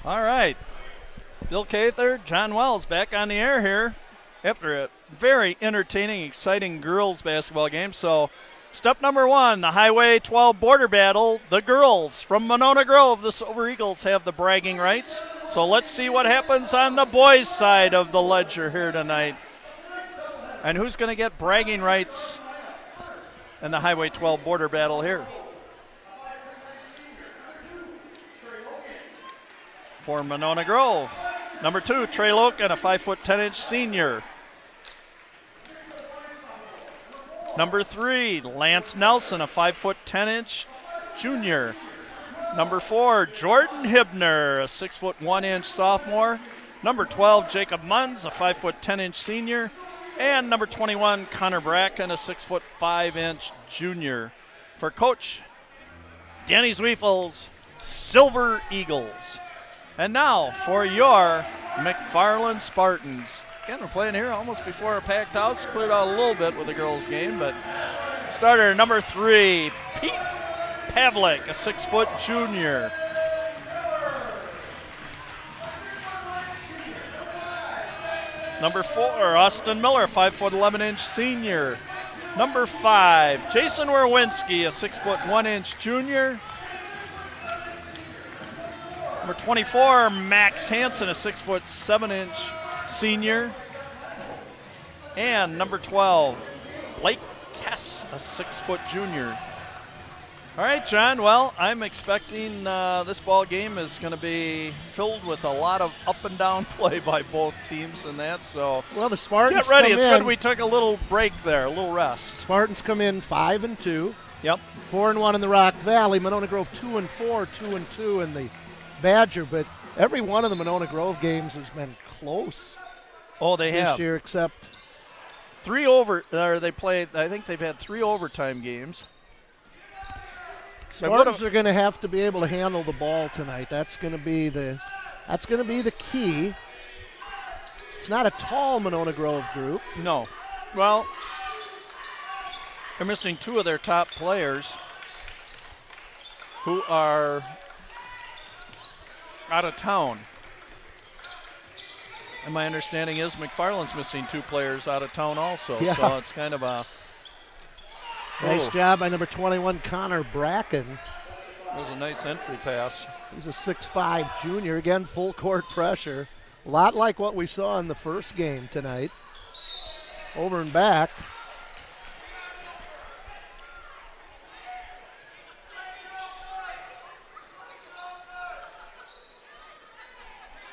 All right. Bill Cather, John Wells back on the air here after a very entertaining, exciting girls basketball game. So step number one, the Highway 12 border battle. The girls from Monona Grove, the Silver Eagles, have the bragging rights. So let's see what happens on the boys' side of the ledger here tonight. And who's going to get bragging rights in the Highway 12 border battle here? For Monona Grove, number 2, Trey Loken, a 5'10" senior. Number 3, Lance Nelson, a 5'10" junior. Number 4, Jordan Hibner, a 6'1" sophomore. Number 12, Jacob Munns, a 5'10" senior. And number 21, Connor Bracken, a 6'5" junior. For Coach Danny Zwiefel's Silver Eagles. And now for your McFarland Spartans. Again, we're playing here almost before our packed house. Cleared out a little bit with the girls' game, but starter number 3, Pete Pavlik, a 6' junior. Number 4, Austin Miller, 5'11" senior. Number 5, Jason Werwinski, a 6'1" junior. Number 24, Max Hansen, a 6'7" senior. And number 12, Blake Kess, a 6' junior. All right, John, well, I'm expecting this ball game is going to be filled with a lot of up and down play by both teams and that, so well, the Spartans get ready. Come it's in. good we took a little break there, a little rest. Spartans come in 5-2. Yep. 4-1 in the Rock Valley. Monona Grove 2-4, 2-2 in the Badger, but every one of the Monona Grove games has been close. Oh, they have. This year, except they played, I think they've had 3 overtime games. Spartans are going to have to be able to handle the ball tonight. That's going to be the key. It's not a tall Monona Grove group. No. Well, they're missing 2 of their top players who are out of town. And my understanding is McFarland's missing 2 players out of town also. Yeah. So it's kind of a nice job by number 21, Connor Bracken. It was a nice entry pass. He's a 6'5" junior. Again, full court pressure. A lot like what we saw in the first game tonight. Over and back.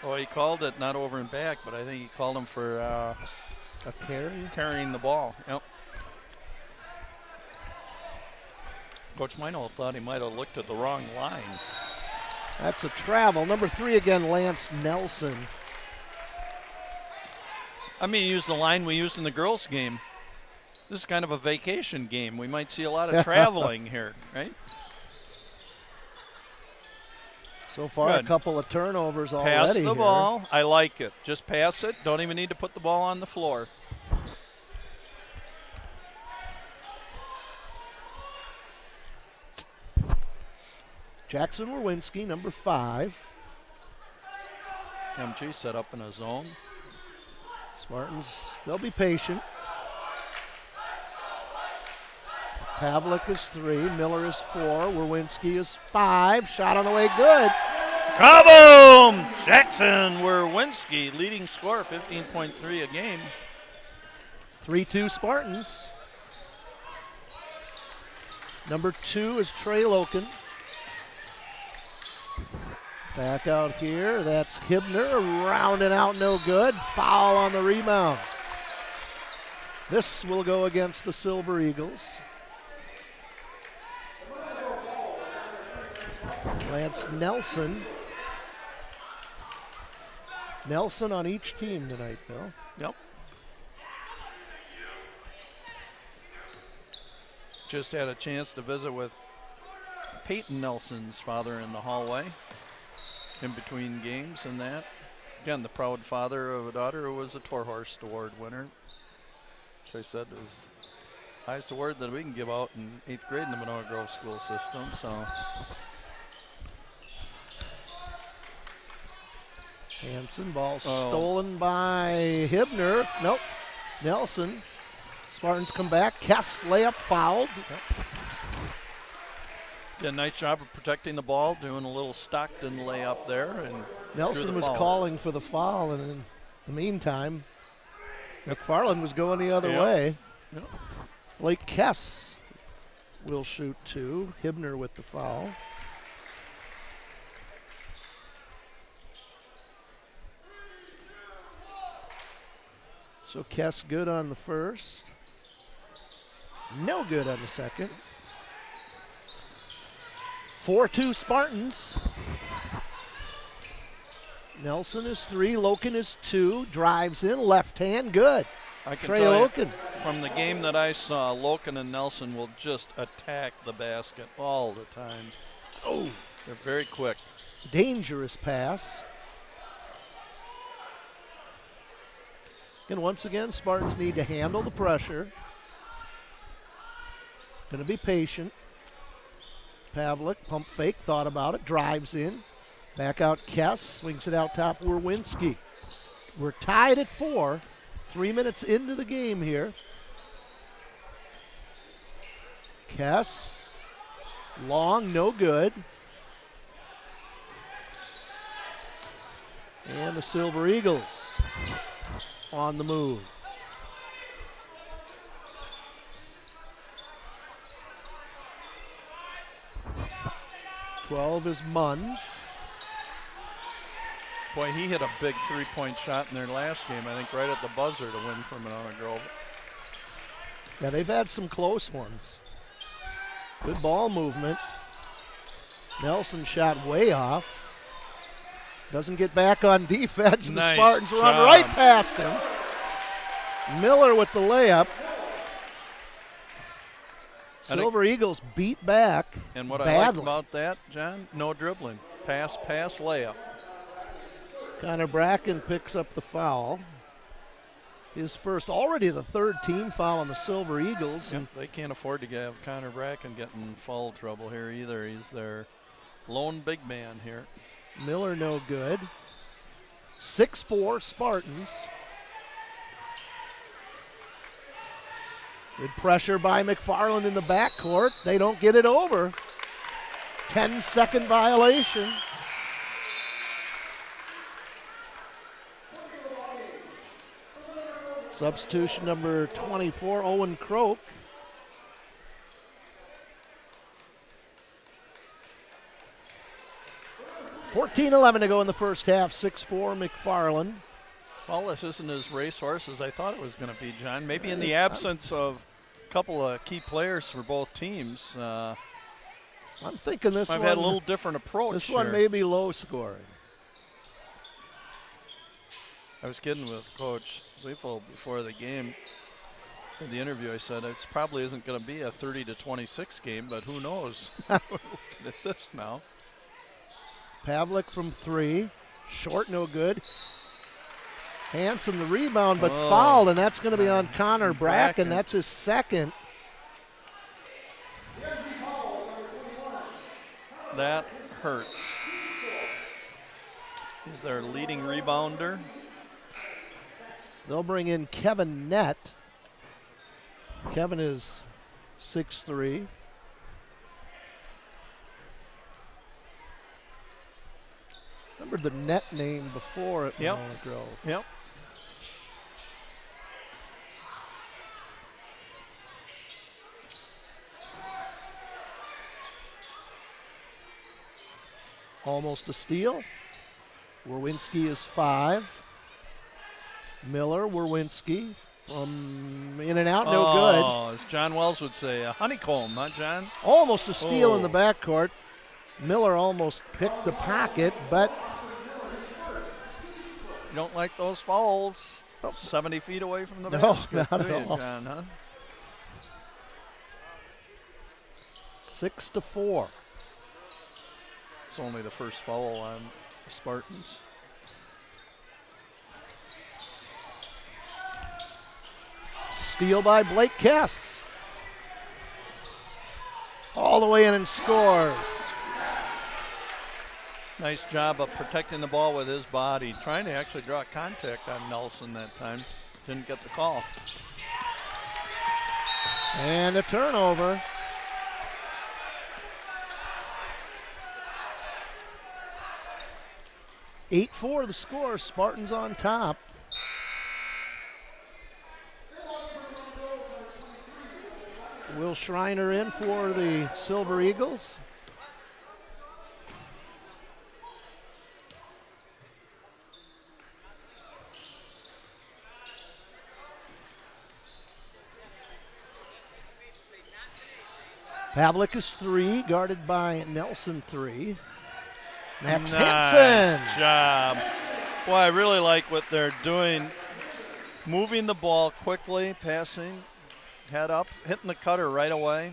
Oh, he called it not over and back, but I think he called him for a carry? Carrying the ball. Yep. Coach Mino thought he might have looked at the wrong line. That's a travel. Number 3 again, Lance Nelson. I mean, use the line we used in the girls' game. This is kind of a vacation game. We might see a lot of traveling here, right? So far, Good. a couple of turnovers already. Pass the here. ball. I like it. Just pass it. Don't even need to put the ball on the floor. Jackson Werwinski, number 5. MG set up in a zone. Spartans, they'll be patient. Pavlik is 3, Miller is 4, Werwinski is 5. Shot on the way, good. Kaboom! Jackson Werwinski, leading scorer, 15.3 a game. 3-2 Spartans. Number 2 is Trey Loken. Back out here, that's Hibner, rounding out, no good. Foul on the rebound. This will go against the Silver Eagles. Lance Nelson. Nelson on each team tonight, Bill. Yep. Just had a chance to visit with Peyton Nelson's father in the hallway in between games and that. Again, the proud father of a daughter who was a Torhorst Award winner, which I said was the highest award that we can give out in 8th grade in the Monona Grove school system. So Hanson, ball stolen by Hibner. Nope. Nelson. Spartans come back. Kess layup fouled. Yep. Yeah, nice job of protecting the ball, doing a little Stockton layup there. And Nelson was calling for the foul, and in the meantime, McFarland was going the other way. Yep. Blake Kess will shoot 2. Hibner with the foul. So Kess good on the first. No good on the second. 4-2 Spartans. Nelson is 3. Loken is 2. Drives in. Left hand. Good. I can Trey tell Loken. From the game that I saw, Loken and Nelson will just attack the basket all the time. Oh. They're very quick. Dangerous pass. And once again, Spartans need to handle the pressure. Going to be patient. Pavlik, pump fake, thought about it, drives in. Back out Kess, swings it out top Werwinski. We're tied at 4. 3 minutes into the game here. Kess, long, no good. And the Silver Eagles on the move. 12 is Munns. Boy, he hit a big three-point shot in their last game, I think right at the buzzer to win for Monona Grove. Yeah, they've had some close ones. Good ball movement. Nelson shot way off. Doesn't get back on defense, and the Spartans run right past him. Miller with the layup. Silver Eagles beat back And what badly. I like about that, John, no dribbling. Pass, layup. Connor Bracken picks up the foul. His first, already the third team foul on the Silver Eagles. Yep, they can't afford to have Connor Bracken getting in foul trouble here either. He's their lone big man here. Miller no good. 6-4 Spartans. Good pressure by McFarland in the backcourt. They don't get it over. 10-second violation. Substitution number 24, Owen Croak. $14-11 to go in the first half. 6-4 McFarland. Well, this isn't as racehorse as I thought it was going to be, John. Maybe in the absence of a couple of key players for both teams. I'm thinking this I've one. had a little different approach. This one may be low scoring. I was kidding with Coach Zweifel before the game. In the interview, I said it probably isn't going to be a 30-26 game, but who knows? We're looking at this now. Pavlik from 3. Short, no good. Hanson the rebound, but fouled, and that's going to be on Connor Bracken. That's his second. That hurts. He's their leading rebounder. They'll bring in Kevin Nett. Kevin is 6'3". Remember the Nett name before at Monona Grove. Yep. Almost a steal. Werwinski is 5. Miller, Werwinski from in and out, no good. Oh, as John Wells would say, a honeycomb, huh, John? Almost a steal in the backcourt. Miller almost picked the pocket, but you don't like those fouls. 70 feet away from the no, basket. not at all. John, huh? 6-4. It's only the first foul on the Spartans. Steal by Blake Kess. All the way in and scores. Nice job of protecting the ball with his body, trying to actually draw contact on Nelson that time. Didn't get the call. And a turnover. (8-4) the score. Spartans on top. Will Schreiner in for the Silver Eagles. Pavlik is 3, guarded by Nelson 3. Max Hansen. Nice job. Boy, I really like what they're doing. Moving the ball quickly, passing, head up, hitting the cutter right away.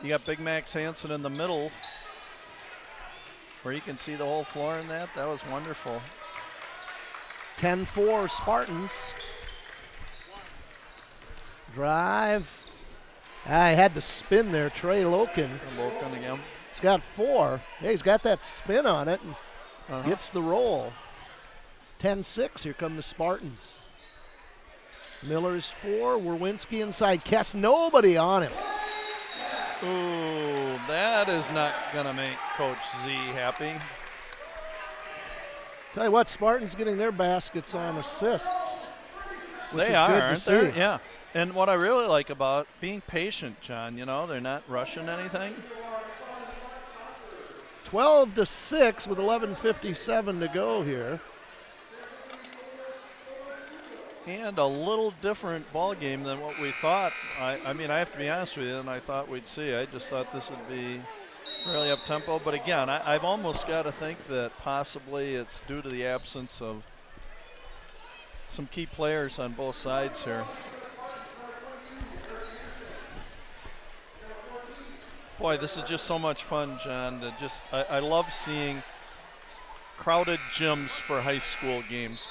You got Big Max Hansen in the middle where you can see the whole floor in that. That was wonderful. 10-4 Spartans. Drive. I had the spin there, Trey Loken. Loken again. He's got 4. Yeah, he's got that spin on it and gets the roll. 10-6, here come the Spartans. Miller's 4, Werwinski inside Kess, nobody on him. Ooh, that is not gonna make Coach Z happy. Tell you what, Spartans getting their baskets on assists. They are, aren't they? Yeah. And what I really like about being patient, John, you know, they're not rushing anything. 12-6 with 11:57 to go here. And a little different ball game than what we thought. I mean, I have to be honest with you, and I thought we'd see. I just thought this would be fairly up-tempo. But again, I've almost got to think that possibly it's due to the absence of some key players on both sides here. Boy, this is just so much fun, John. I love seeing crowded gyms for high school games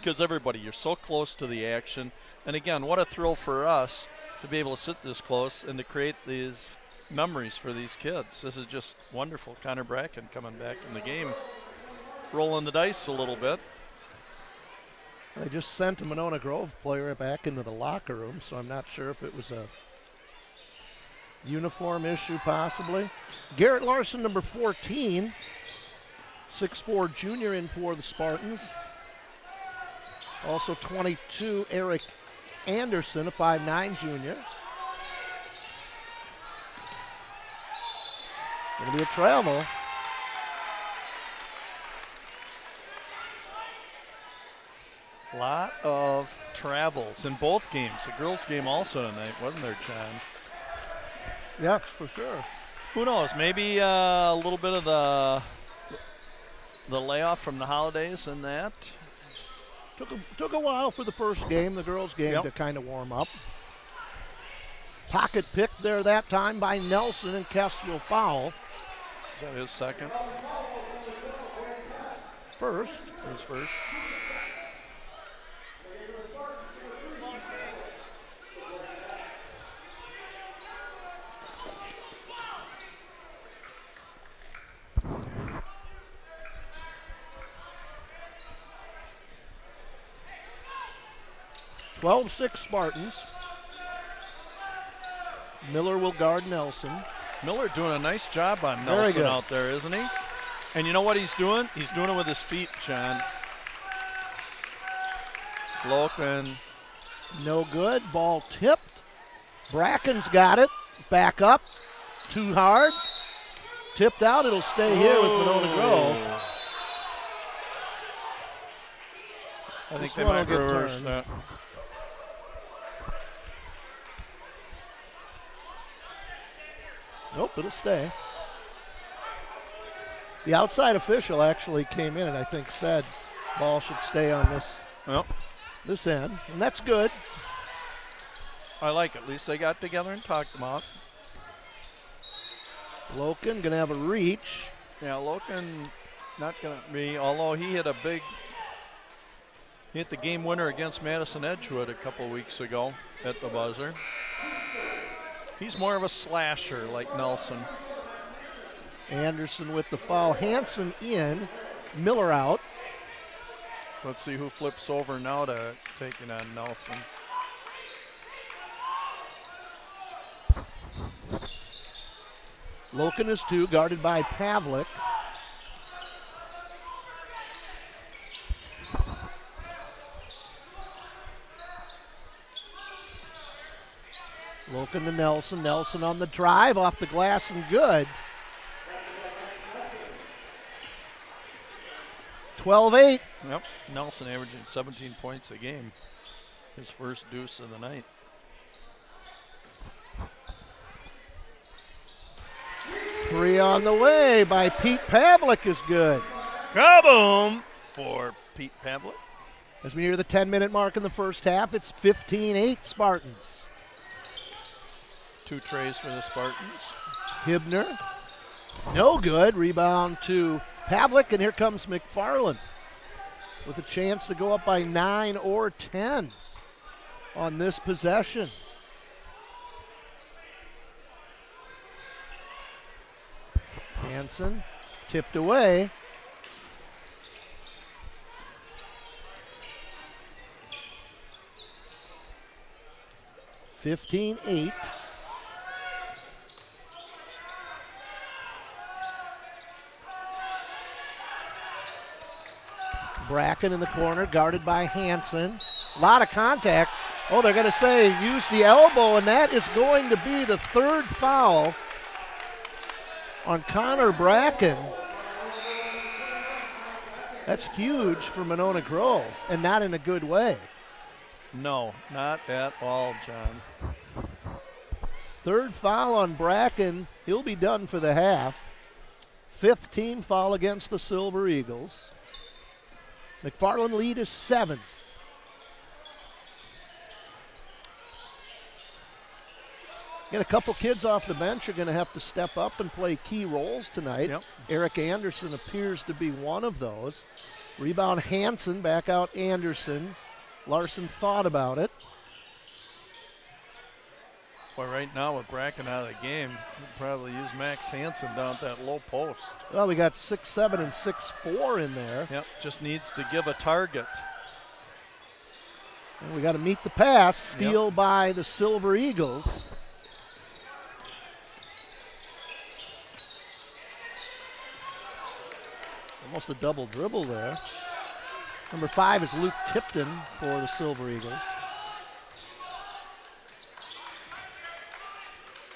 because everybody, you're so close to the action. And again, what a thrill for us to be able to sit this close and to create these memories for these kids. This is just wonderful. Connor Bracken coming back in the game, rolling the dice a little bit. They just sent a Monona Grove player back into the locker room, so I'm not sure if it was a uniform issue possibly. Garrett Larson, number 14, 6'4" junior in for the Spartans. Also 22, Eric Anderson, a 5'9" junior. Going to be a travel. A lot of travels in both games. The girls' game also tonight, wasn't there, John? Yeah, for sure. Who knows? Maybe a little bit of the layoff from the holidays and that. Took a while for the first game, the girls' game, to kind of warm up. Pocket pick there that time by Nelson, and Kess will foul. Is that his second? First. His first. (12-6) Spartans. Miller will guard Nelson. Miller doing a nice job on Nelson out there, isn't he? And you know what he's doing? He's doing it with his feet, John. Loken. No good. Ball tipped. Bracken's got it. Back up. Too hard. Tipped out. It'll stay here with Monona Grove. I think they might reverse that. Nope, it'll stay. The outside official actually came in and I think said ball should stay on this end, and that's good. I like it. At least they got together and talked them out. Loken gonna have a reach. Yeah, Loken not gonna be, although he hit the game winner against Madison Edgewood a couple weeks ago at the buzzer. He's more of a slasher like Nelson. Anderson with the foul. Hanson in. Miller out. So let's see who flips over now to taking on Nelson. Loken is 2, guarded by Pavlik. Loken to Nelson. Nelson on the drive, off the glass and good. 12-8. Yep, Nelson averaging 17 points a game. His first deuce of the night. Three on the way by Pete Pavlik is good. Kaboom for Pete Pavlik. As we near the 10-minute mark in the first half, it's 15-8 Spartans. 2 trays for the Spartans. Hibner, no good. Rebound to Pavlik, and here comes McFarland with a chance to go up by 9 or 10 on this possession. Hanson tipped away. (15-8). Bracken in the corner, guarded by Hanson. A lot of contact. Oh, they're going to say use the elbow, and that is going to be the 3rd foul on Connor Bracken. That's huge for Monona Grove, and not in a good way. No, not at all, John. 3rd foul on Bracken. He'll be done for the half. 5th team foul against the Silver Eagles. McFarland lead is 7. Get a couple kids off the bench are going to have to step up and play key roles tonight. Yep. Eric Anderson appears to be one of those. Rebound Hanson, back out Anderson. Larson thought about it. Well, right now with Bracken out of the game, we'll probably use Max Hansen down at that low post. Well, we got 6'7" and 6'4" in there. Yep, just needs to give a target. And we got to meet the pass. Steal by the Silver Eagles. Almost a double dribble there. Number 5 is Luke Tipton for the Silver Eagles.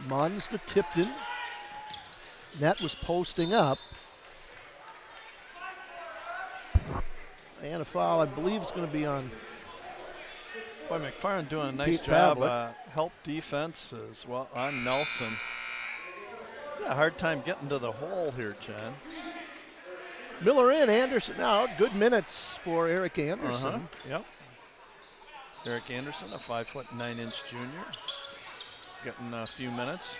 Munns to Tipton. Net was posting up. And a foul, I believe, is going to be on. Boy, McFarland doing a nice Pete job. Pavlik. Help defense as well on Nelson. It's a hard time getting to the hole here, John. Miller in, Anderson out. Good minutes for Eric Anderson. Yep. Eric Anderson, a 5'9" junior. Getting a few minutes.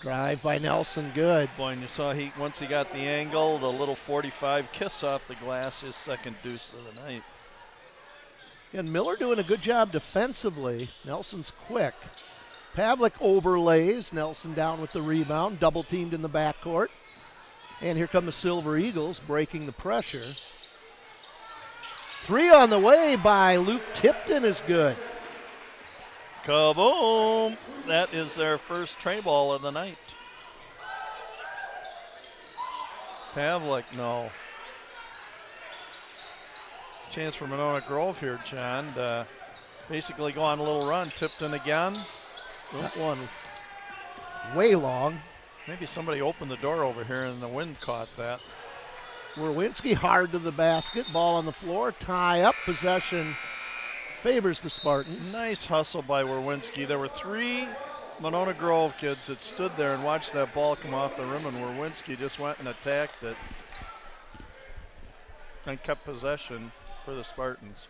Drive by Nelson, good. Boy, and you saw once he got the angle, the little 45 kiss off the glass, his 2nd deuce of the night. And Miller doing a good job defensively. Nelson's quick. Pavlik overlays. Nelson down with the rebound. Double teamed in the backcourt. And here come the Silver Eagles breaking the pressure. 3 on the way by Luke Tipton is good. Kaboom! That is their first tray ball of the night. Pavlik, no. Chance for Monona Grove here, John. To basically go on a little run. Tipton again. That one way long. Maybe somebody opened the door over here and the wind caught that. Werwinski hard to the basket. Ball on the floor. Tie up. Possession favors the Spartans. Nice hustle by Werwinski. There were 3 Monona Grove kids that stood there and watched that ball come off the rim, and Werwinski just went and attacked it and kept possession for the Spartans.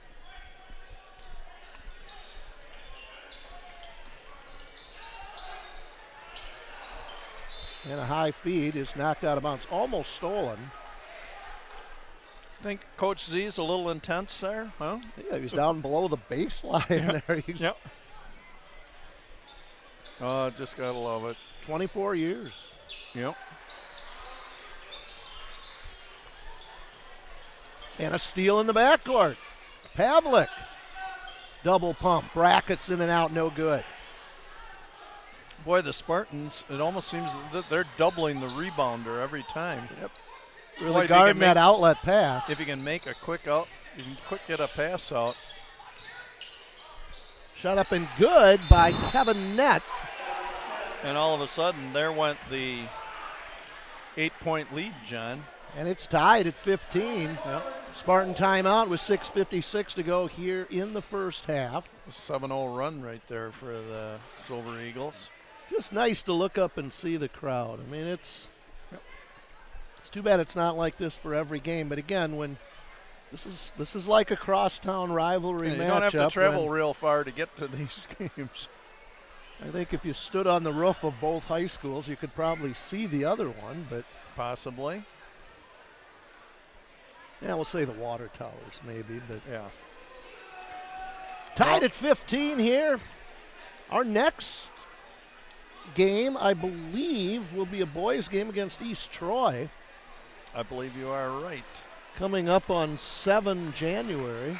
And a high feed is knocked out of bounds. Almost stolen. Think Coach Z's a little intense there, huh? Yeah, he was down below the baseline there. Yep. Oh, just gotta love it. 24 years. Yep. And a steal in the backcourt. Pavlik. Double pump. Brackets in and out, no good. Boy, the Spartans, it almost seems that they're doubling the rebounder every time. Yep. Boy, Really if guarding that outlet pass. If you can make a quick out, you can quick get a pass out. Shot up and good by Kevin Nett. And all of a sudden, there went the 8-point lead, John. And it's tied at 15. Yep. Spartan timeout with 6:56 to go here in the first half. A 7-0 run right there for the Silver Eagles. Just nice to look up and see the crowd. I mean, it's too bad it's not like this for every game. But again, when this is like a crosstown rivalry matchup. You don't have to travel real far to get to these games. I think if you stood on the roof of both high schools, you could probably see the other one, but possibly. Yeah, we'll say the water towers maybe, but yeah. Tied at 15 here. Our next game, I believe, will be a boys' game against East Troy. I believe you are right. Coming up on 7 January.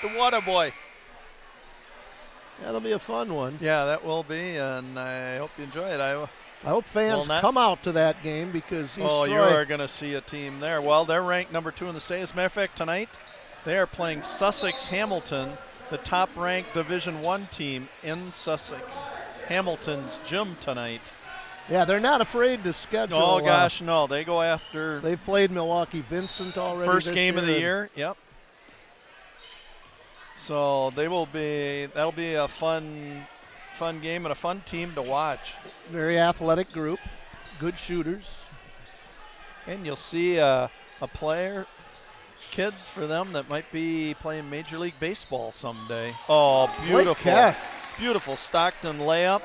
The Water Boy. That'll be a fun one. Yeah, that will be, and I hope you enjoy it. I hope fans come out to that game because East Troy. You are going to see a team there. Well, they're ranked number 2 in the state. As a matter of fact, tonight they are playing Sussex Hamilton, the top-ranked Division I team in Sussex. Hamilton's gym tonight. Yeah, they're not afraid to schedule. Oh, gosh, no. They go after. They've played Milwaukee Vincent already. First game of the year, yep. So that'll be a fun game and a fun team to watch. Very athletic group, good shooters. And you'll see a kid for them that might be playing Major League Baseball someday. Oh, beautiful. Beautiful Stockton layup.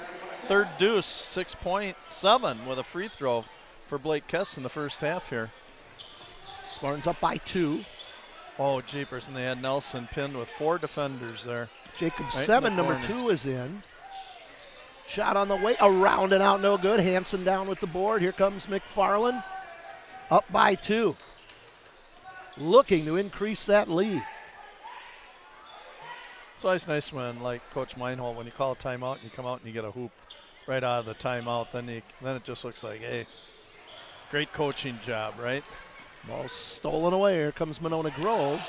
Third deuce, 6.7 with a free throw for Blake Kess in the first half here. Spartans up by 2. Oh, jeepers, and they had Nelson pinned with 4 defenders there. Jacob right 7, number 2 is in. Shot on the way, around and out, no good. Hanson down with the board. Here comes McFarland. Up by 2. Looking to increase that lead. It's always nice when, like Coach Meinhold, when you call a timeout and you come out and you get a hoop right out of the timeout, then it just looks like, hey, great coaching job, right? Ball stolen away. Here comes Monona Grove.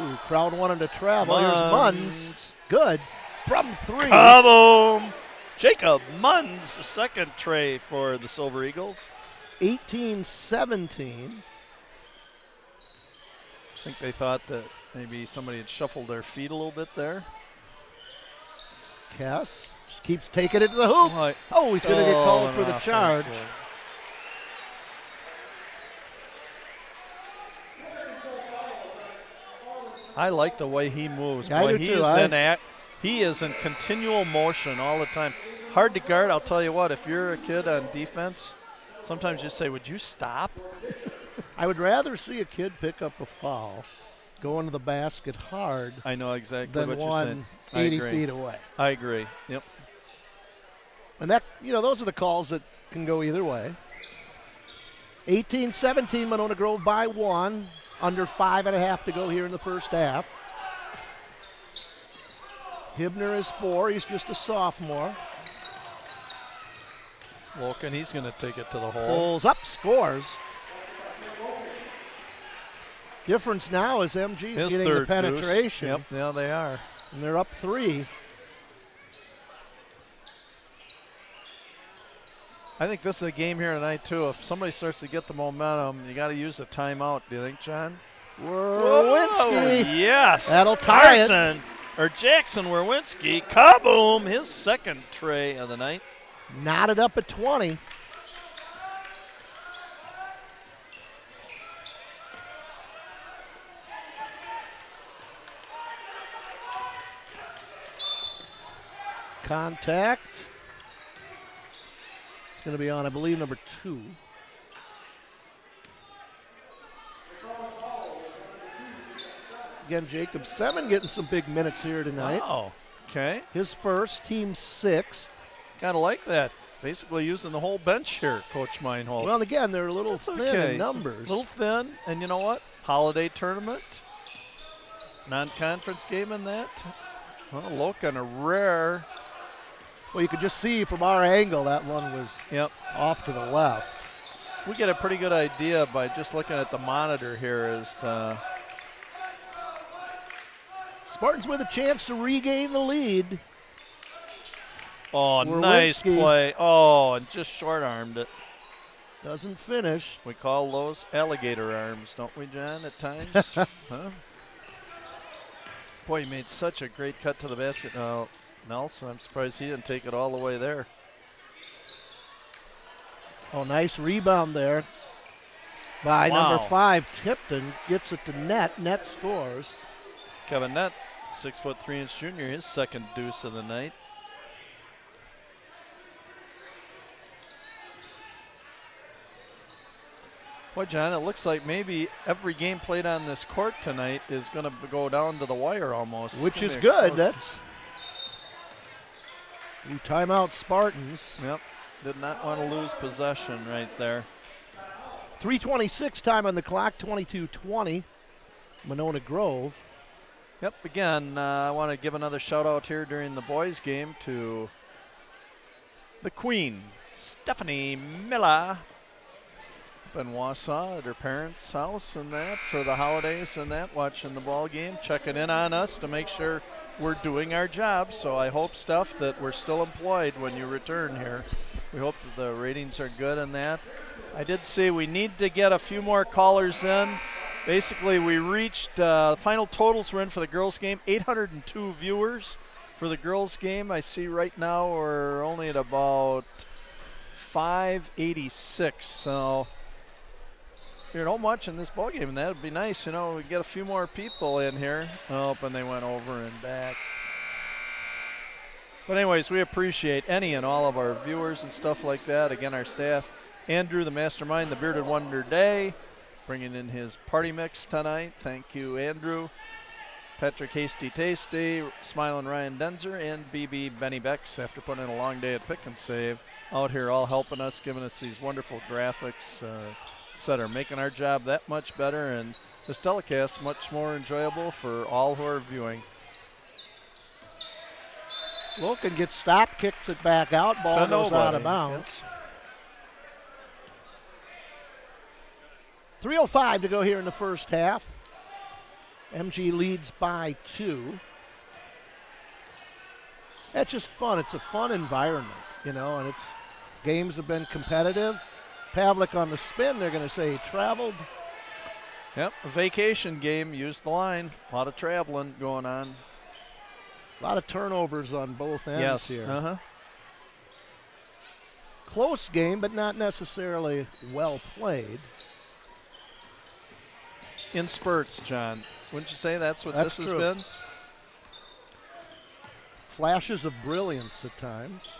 Ooh, crowd wanted to travel. Here's Munns. Good. From 3. Kaboom! Jacob Munns, second tray for the Silver Eagles. 18-17. I think they thought that maybe somebody had shuffled their feet a little bit there. Cass just keeps taking it to the hoop. He's going to get called for the charge. I like the way he moves. Yeah, Boy, I do too. He is in continual motion all the time. Hard to guard. I'll tell you what, if you're a kid on defense, sometimes you say, would you stop? I would rather see a kid pick up a foul, go into the basket hard. I know exactly than what you're one saying. 80 feet away. I agree. Yep. And that, those are the calls that can go either way. 18-17, Monona Grove by 1. Under 5.5 to go here in the first half. Hibner is 4. He's just a sophomore. Wolken, he's going to take it to the hole. Pulls up, scores. Difference now is MG's getting the penetration. Yep, yeah, they are. And they're up 3. I think this is a game here tonight, too. If somebody starts to get the momentum, you got to use a timeout. Do you think, John? Werwinski. Yes. That'll tie it. Jackson Werwinski. Kaboom. His second tray of the night. Knotted up at 20. Contact. It's going to be on, I believe, number 2. Again, Jacob 7 getting some big minutes here tonight. Oh, okay. His first, team 6th. Kind of like that. basically using the whole bench here, Coach Meinhold. Well, and again, they're a little That's thin okay. in numbers. A little thin, and you know what? Holiday tournament, non-conference game in that. Well, look on a rare. Well, you could just see from our angle that one was off to the left. We get a pretty good idea by just looking at the monitor here as to. Spartans with a chance to regain the lead. Oh, nice play. Oh, and just short-armed it. Doesn't finish. We call those alligator arms, don't we, John, at times? Huh? Boy, he made such a great cut to the basket. Nelson, I'm surprised he didn't take it all the way there. Oh, nice rebound there by number 5, Tipton. Gets it to net. Net scores. Kevin Nett, 6'3" junior, his second deuce of the night. Boy, John, it looks like maybe every game played on this court tonight is going to go down to the wire almost. Which is good. That's new timeout, Spartans. Yep. Did not want to lose possession right there. 3:26 time on the clock, 22-20. Monona Grove. Yep, again, I want to give another shout out here during the boys game to the Queen, Stephanie Miller, up in Wausau at her parents' house and that for the holidays and that, watching the ball game, checking in on us to make sure we're doing our job. So I hope, Steph, that we're still employed when you return here. We hope that the ratings are good in that. I did say we need to get a few more callers in. Basically, we reached final totals were in for the girls' game, 802 viewers for the girls' game. I see right now we're only at about 586. So you don't much in this ball game, and that would be nice. You know, we get a few more people in here. Oh, and they went over and back. But anyways, we appreciate any and all of our viewers and stuff like that. Again, our staff, Andrew, the mastermind, the Bearded Wonder Day, bringing in his party mix tonight. Thank you, Andrew. Patrick Hasty Tasty, Smiling Ryan Denzer, and BB Benny Becks, after putting in a long day at Pick and Save, out here all helping us, giving us these wonderful graphics, etc., making our job that much better and this telecast much more enjoyable for all who are viewing. Loken gets stopped, kicks it back out, ball goes out of bounds. Yep. 3:05 to go here in the first half. MG leads by 2. That's just fun. It's a fun environment, you know, and it's games have been competitive. Pavlik on the spin, they're going to say he traveled. Yep, a vacation game, use the line. A lot of traveling going on. A lot of turnovers on both ends here. Uh-huh. Close game, but not necessarily well played. In spurts, John. Wouldn't you say that's what That's this true. has been? Flashes of brilliance at times.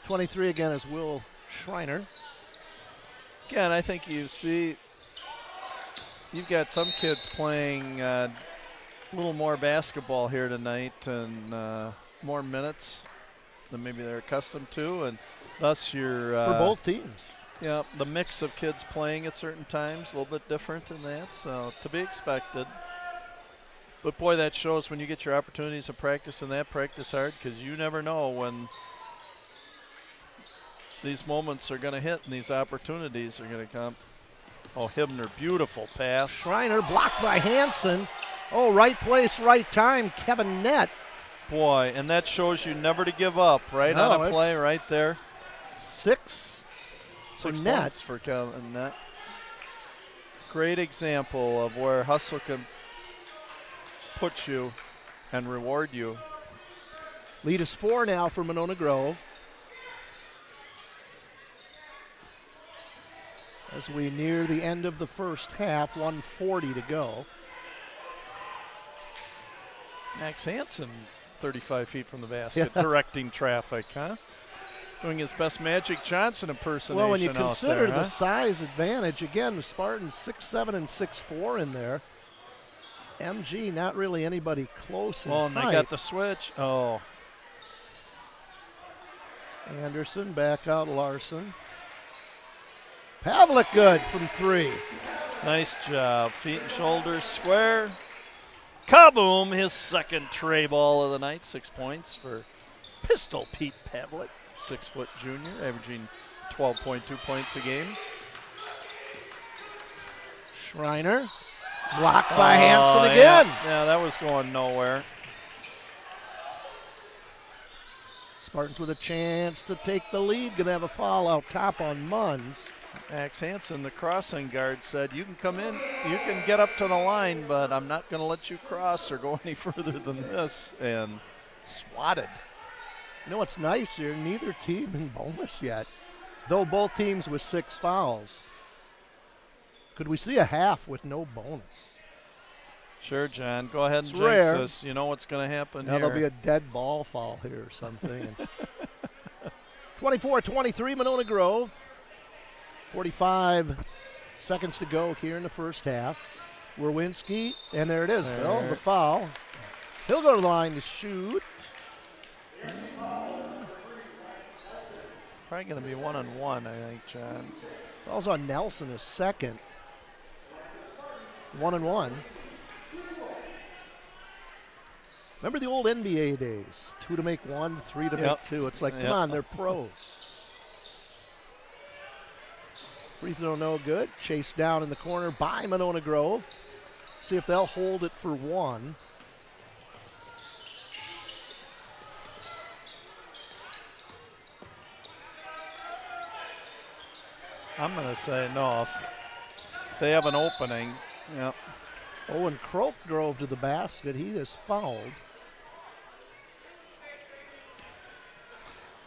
23 again is Will Schreiner. Again, I think you see you've got some kids playing a little more basketball here tonight and more minutes than maybe they're accustomed to, and thus you're for both teams. Yeah, the mix of kids playing at certain times a little bit different in that, so to be expected. But boy, that shows when you get your opportunities to practice and that, practice hard, because you never know when these moments are going to hit and these opportunities are going to come. Oh, Hibner, beautiful pass. Schreiner blocked by Hansen. Oh, right place, right time, Kevin Nett. Boy, and that shows you never to give up, right? No, on a play right there. 6 Nett. Points for Kevin Nett. Great example of where hustle can put you and reward you. Lead is 4 now for Monona Grove. As we near the end of the first half, 1:40 to go. Max Hansen, 35 feet from the basket, directing traffic, huh? Doing his best Magic Johnson impersonation. Well, when you out consider there, the size advantage, again, the Spartans 6'7" and 6'4" in there. MG, not really anybody close in and height. they got the switch. Oh. Anderson back out Larson. Pavlik good from 3. Nice job. Feet and shoulders square. Kaboom! His second tray ball of the night. 6 points for Pistol Pete Pavlik, 6-foot junior, averaging 12.2 points a game. Schreiner blocked by Hanson again. Yeah, that was going nowhere. Spartans with a chance to take the lead. Going to have a foul out top on Munns. Max Hansen, the crossing guard, said, you can come in, you can get up to the line, but I'm not going to let you cross or go any further than this, and swatted. You know what's nice here? Neither team in bonus yet, though both teams with 6 fouls. Could we see a half with no bonus? Sure, John. Go ahead and jinx rare. this. You know what's going to happen now here. There'll be a dead ball foul here or something. 24-23, Monona Grove. 45 seconds to go here in the first half. Werwinski, and there it is, Bill, the foul. He'll go to the line to shoot. Probably going to be 1-on-1, I think, John. Foul's on Nelson, his second. 1-on-1. Remember the old NBA days? 2 to make 1, 3 to make 2. It's like, come on, they're pros. Free throw no good. Chased down in the corner by Monona Grove. See if they'll hold it for 1. I'm going to say no. If they have an opening, yep. Owen Croak drove to the basket. He is fouled.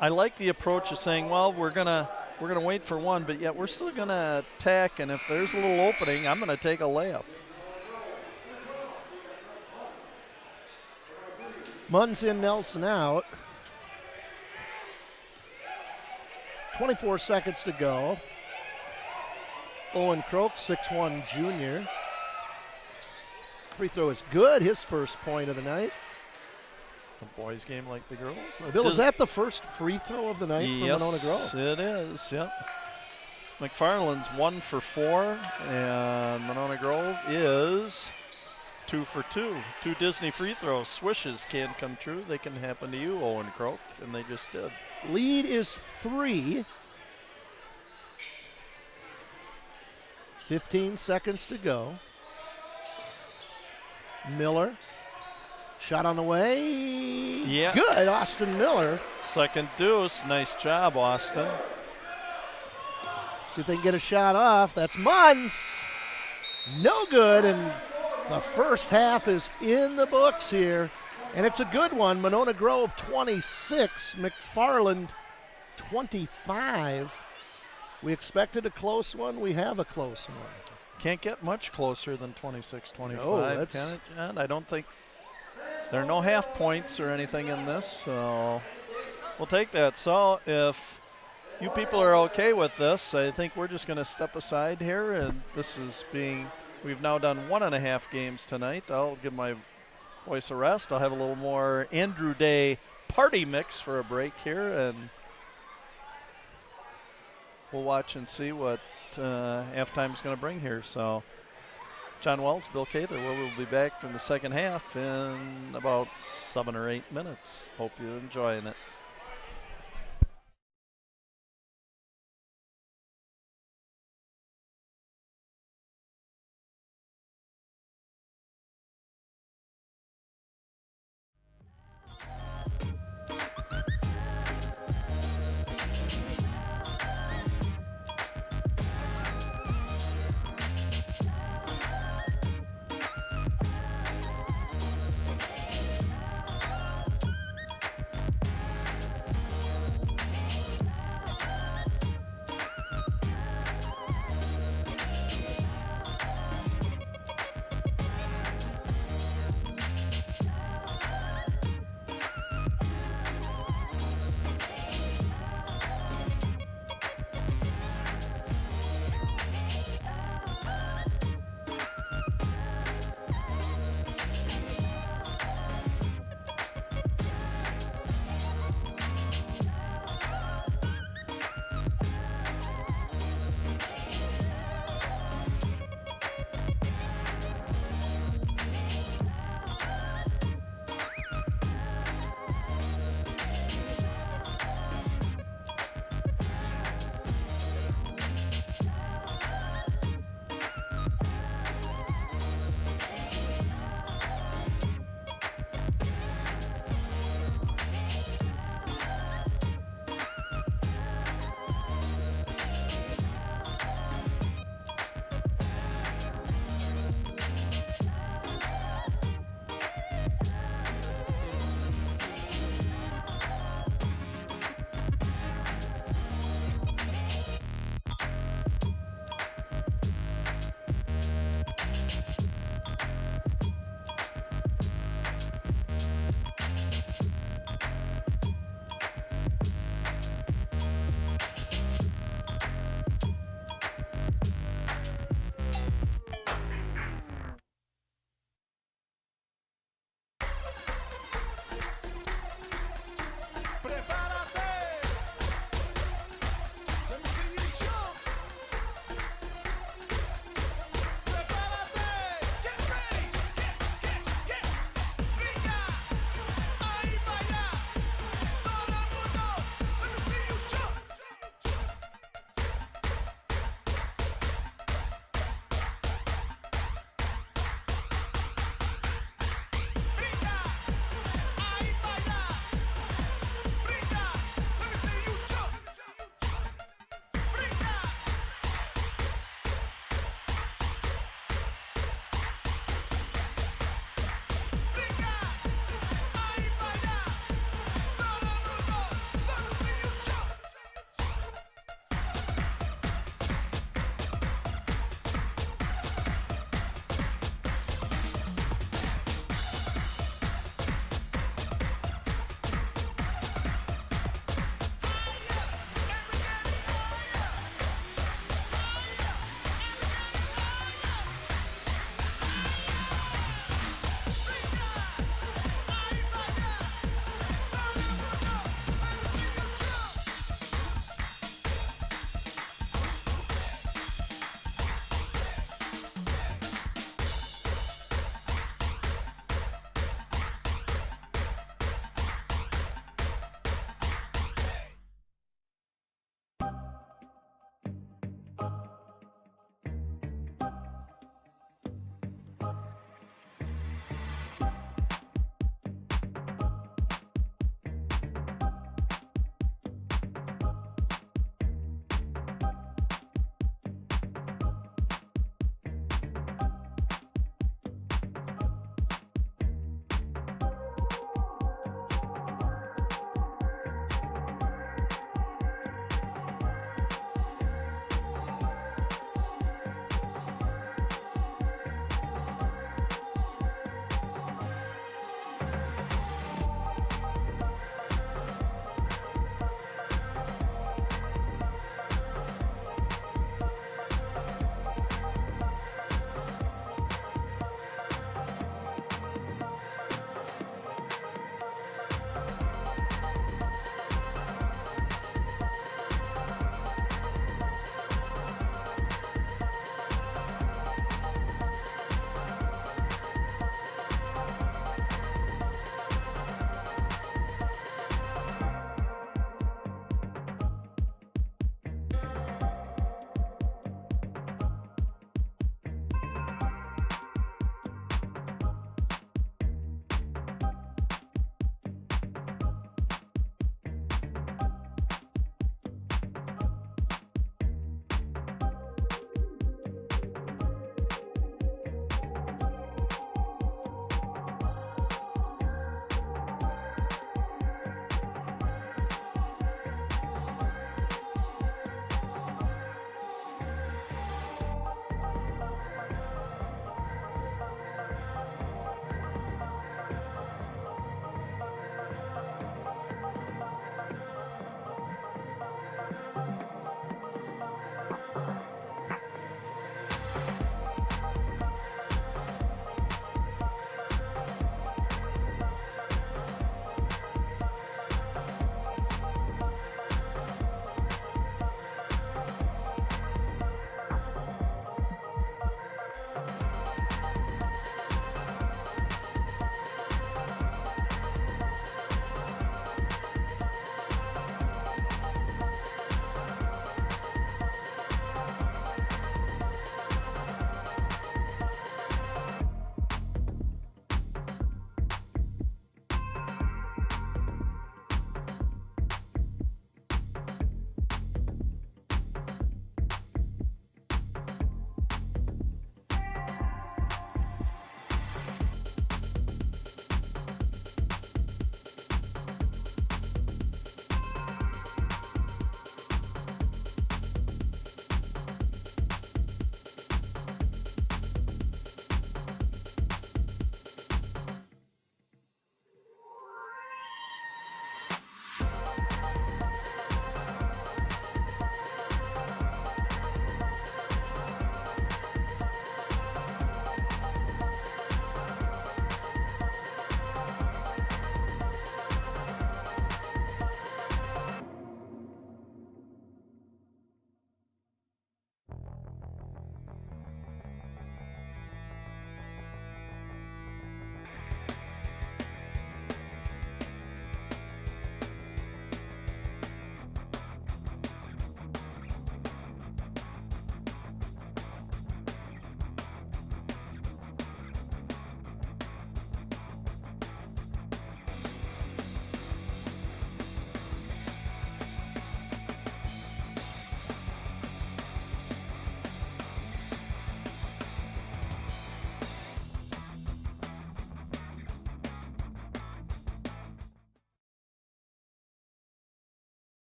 I like the approach of saying, well, we're gonna wait for 1, but yet we're still gonna attack, and if there's a little opening, I'm gonna take a layup. Munns in, Nelson out. 24 seconds to go. Owen Croak, 6'1" junior. Free throw is good, his first point of the night. A boys game like the girls. Bill, is that the first free throw of the night for Monona Grove? Yes, it is, yep. McFarland's 1 for 4, and Monona Grove is 2 for 2. 2 Disney free throws. Swishes can come true. They can happen to you, Owen Croak, and they just did. Lead is 3. 15 seconds to go. Miller. Shot on the way. Yeah. Good, Austin Miller. Second deuce. Nice job, Austin. See if they can get a shot off. That's Munns. No good, and the first half is in the books here. And it's a good one. Monona Grove 26, McFarland 25. We expected a close one. We have a close one. Can't get much closer than 26-25, No, can it, John? I don't think there are no half points or anything in this, so we'll take that. So if you people are okay with this, I think we're just going to step aside here, and this is we've now done 1.5 games tonight. I'll give my voice a rest. I'll have a little more Andrew Day party mix for a break here, and we'll watch and see what halftime is going to bring here. So John Wells, Bill Cather, we'll be back from the second half in about 7 or 8 minutes. Hope you're enjoying it.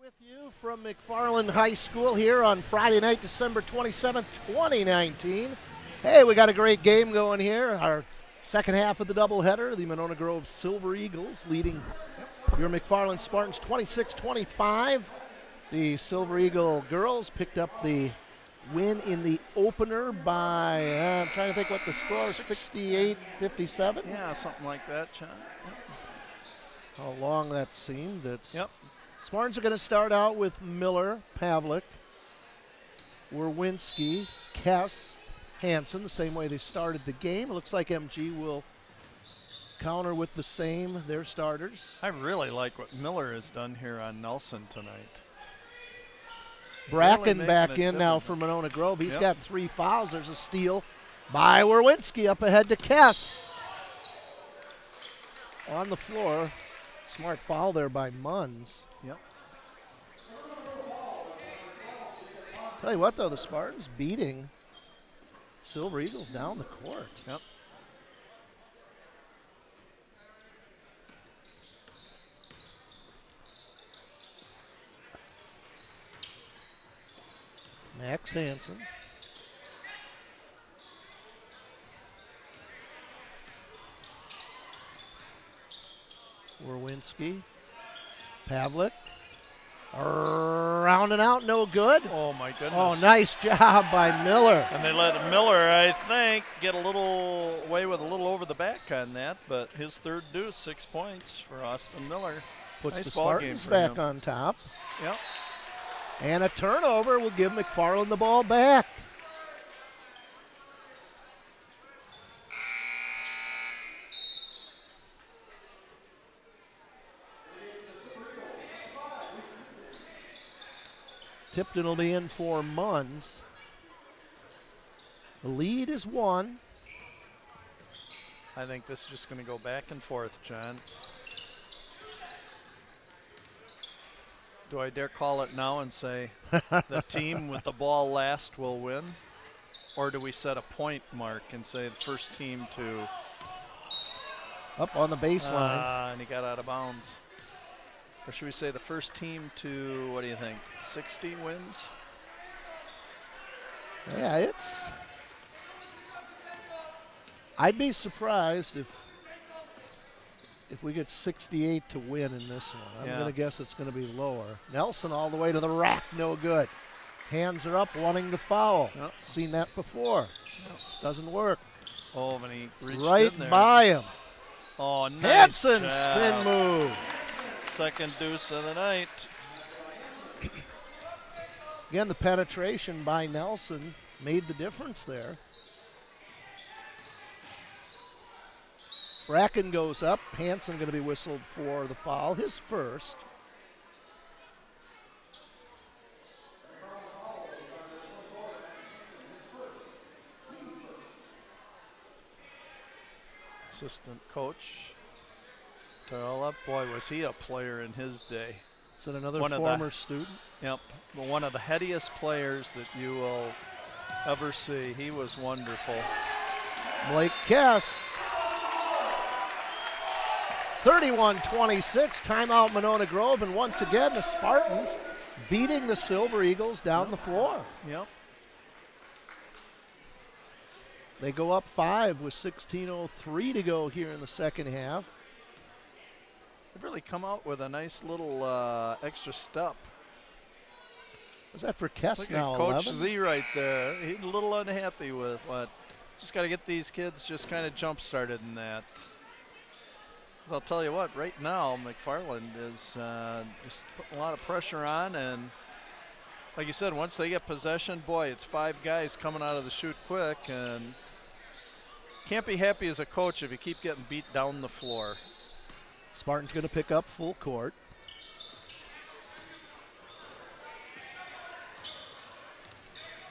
With you from McFarland High School here on Friday night, December 27th, 2019. Hey, we got a great game going here. Our second half of the doubleheader, the Monona Grove Silver Eagles leading your McFarland Spartans 26-25. The Silver Eagle girls picked up the win in the opener by, I'm trying to think what the score is, 68-57? Yeah, something like that, John. Yep. How long that seemed. Yep. Spartans are going to start out with Miller, Pavlik, Werwinski, Kess, Hansen, the same way they started the game. It looks like MG will counter with the same, their starters. I really like what Miller has done here on Nelson tonight. Bracken really back making in it now different. for Monona Grove. He's got 3 fouls. There's a steal by Werwinski up ahead to Kess. On the floor. Smart foul there by Munns. Yep. Tell you what, though, the Spartans beating Silver Eagles down the court. Yep. Max Hansen. Werwinski. Pavlik. Rounding out, no good. Oh, my goodness. Oh, nice job by Miller. And they let Miller, I think, get a little away with a little over the back on that, but his third deuce, 6 points for Austin Miller. Puts Nice the ball game Spartans for back him. on top. Yep. And a turnover will give McFarland the ball back. Tipton will be in for Munns. The lead is 1. I think this is just going to go back and forth, John. Do I dare call it now and say the team with the ball last will win? Or do we set a point mark and say the first team to... Up on the baseline. And he got out of bounds. Or should we say the first team to, what do you think, 60 wins? Yeah, I'd be surprised if we get 68 to win in this one. I'm going to guess it's going to be lower. Nelson all the way to the rack, no good. Hands are up, wanting the foul. Yep. Seen that before. Yep. Doesn't work. Oh, and he reached Right in there. by him. Oh, nice Hansen job. spin move. Second deuce of the night. Again, the penetration by Nelson made the difference there. Bracken goes up. Hansen going to be whistled for the foul, his first. Assistant coach Tarola, boy, was he a player in his day. Is that another One of former student? Yep, one of the headiest players that you will ever see. He was wonderful. Blake Kess. 31-26, timeout Monona Grove, and once again the Spartans beating the Silver Eagles down the floor. Yep. They go up 5 with 16:03 to go here in the second half. They've really come out with a nice little extra step. Was that for Kess Look now, at Coach 11? Z right there. He's a little unhappy with what. Just got to get these kids just kind of jump started in that. 'Cause I'll tell you what, right now McFarland is just putting a lot of pressure on, and like you said, once they get possession, boy, it's 5 guys coming out of the chute quick, and can't be happy as a coach if you keep getting beat down the floor. Spartans going to pick up full court.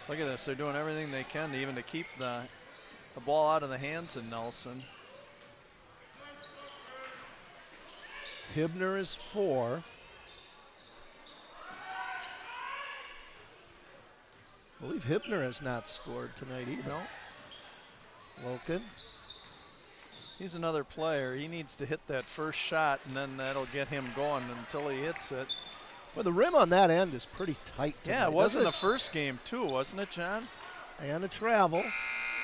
Look at this, they're doing everything they can even to keep the ball out of the hands of Nelson. Hibner is 4. I believe Hibner has not scored tonight either. No. Loken. He's another player. He needs to hit that first shot, and then that'll get him going. Until he hits it, Well, the rim on that end is pretty tight tonight. Yeah, it was in the first game too, wasn't it, John? And a travel.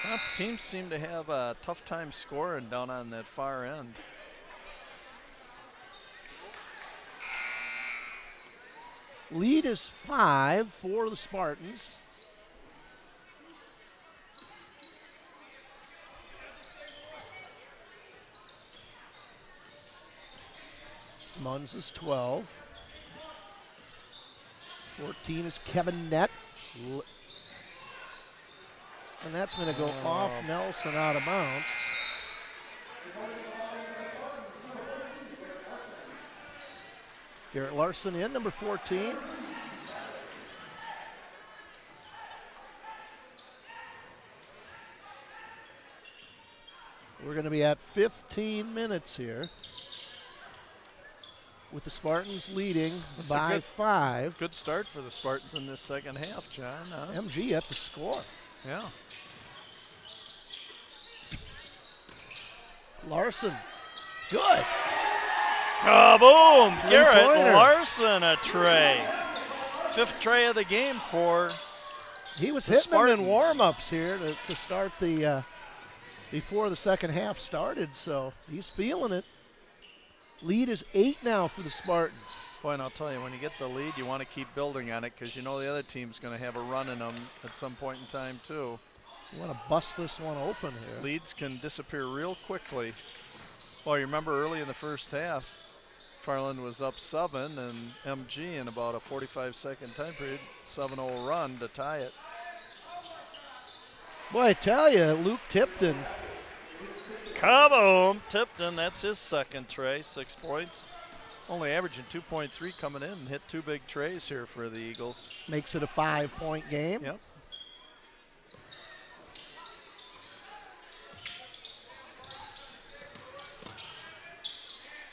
Well, teams seem to have a tough time scoring down on that far end. Lead is 5 for the Spartans. Munz is 12. 14 is Kevin Nett. And that's going to go off Nelson out of bounds. Garrett Larson in, number 14. We're going to be at 15 minutes here, with the Spartans leading by 5. Good start for the Spartans in this second half, John. MG at the score. Yeah. Larson, good. Kaboom! Garrett Three-pointer. Larson, a tray. 5th tray of the game for He was the hitting them in Spartans. warm-ups here to start the before the second half started, so he's feeling it. Lead is 8 now for the Spartans. Boy, and I'll tell you, when you get the lead, you want to keep building on it because you know the other team's going to have a run in them at some point in time, too. You want to bust this one open here. Leads can disappear real quickly. Well, you remember early in the first half, McFarland was up 7, and MG in about a 45-second time period, 7-0 run to tie it. Boy, I tell you, Luke Tipton. Kaboom! Tipton, that's his second tray, 6 points. Only averaging 2.3 coming in and hit 2 big trays here for the Eagles. Makes it a 5-point game. Yep.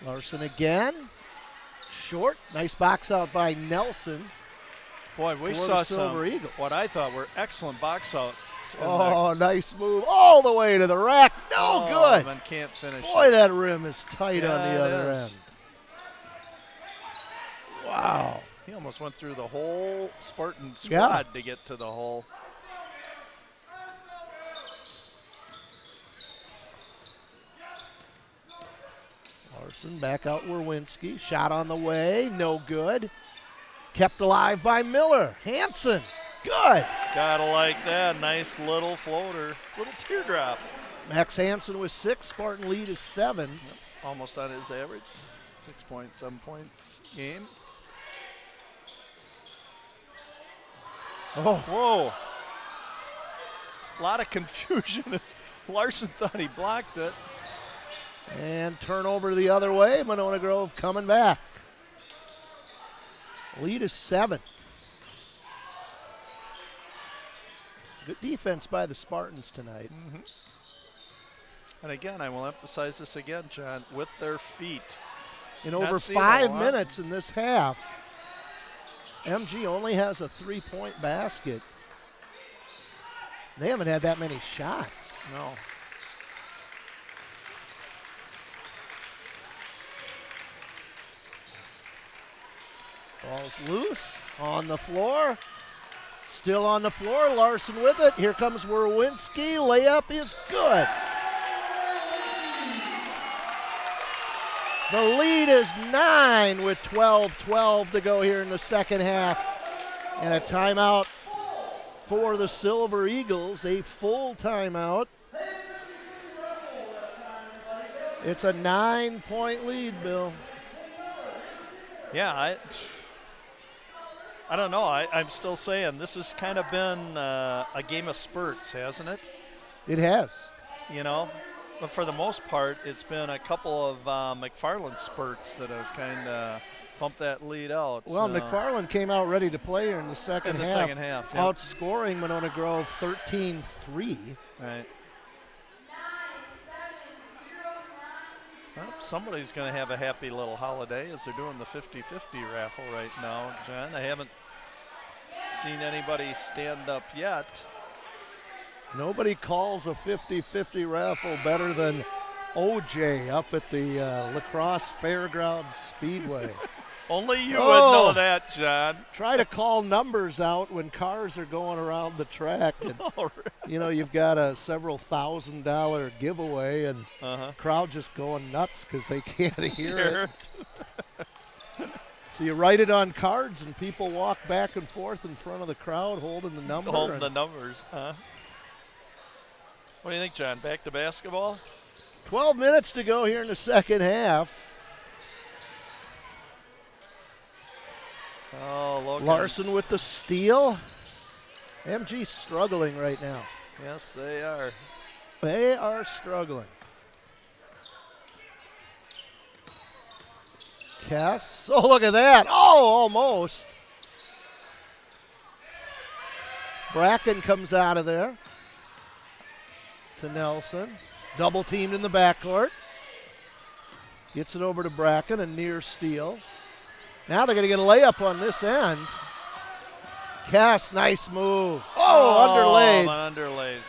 Larson again. Short. Nice box out by Nelson. Boy, we for saw the Silver some, Eagles. what I thought were excellent box outs. Oh, nice move. All the way to the rack. No good. And can't finish Boy, it. that rim is tight on Yeah, the it other is. end. Wow. He almost went through the whole Spartan squad Yeah. to get to the hole. Larson back out Werwinski. Shot on the way. No good. Kept alive by Miller. Hanson. Good. Gotta like that. Nice little floater. Little teardrop. Max Hanson with 6. Spartan lead is 7. Almost on his average. 6.7 points game. Oh, Whoa. A lot of confusion. Larson thought he blocked it. and turnover the other way. Monona Grove coming back. Lead is 7. Good defense by the Spartans tonight. Mm-hmm. And again, I will emphasize this again, John, with their feet. In Not over seeing a 5 lot. minutes in this half, MG only has a 3-point basket. They haven't had that many shots. No. Ball's loose, on the floor. Still on the floor, Larson with it. Here comes Werwinski, layup is good. The lead is 9 with 12-12 to go here in the second half. And a timeout for the Silver Eagles, a full timeout. It's a 9-point lead, Bill. Yeah, I don't know. I'm still saying this has kind of been a game of spurts, hasn't it? It has. You know, but for the most part, it's been a couple of McFarland spurts that have kind of bumped that lead out. Well, so. McFarland came out ready to play here in the second In the half. second half, yeah. Outscoring Monona Grove 13-3. Right. Well, somebody's going to have a happy little holiday as they're doing the 50-50 raffle right now, John. I haven't seen anybody stand up yet. Nobody calls a 50-50 raffle better than OJ up at the Lacrosse Fairgrounds Speedway. Only you would Oh. know that, John. Try to call numbers out when cars are going around the track. And, Oh, you know, you've got a several $1,000 giveaway, and crowd just going nuts because they can't hear it. So you write it on cards, and people walk back and forth in front of the crowd holding the number. Holding the numbers, huh? What do you think, John? Back to basketball? 12 minutes to go here in the second half. Oh, Logan. Larson with the steal. MG struggling right now. Yes, they are. They are struggling. Kess. Oh, look at that. Oh, almost. Bracken comes out of there to Nelson. Double teamed in the backcourt. Gets it over to Bracken, a near steal. Now they're going to get a layup on this end. Cass, nice move. Oh, underlaid. Underlays.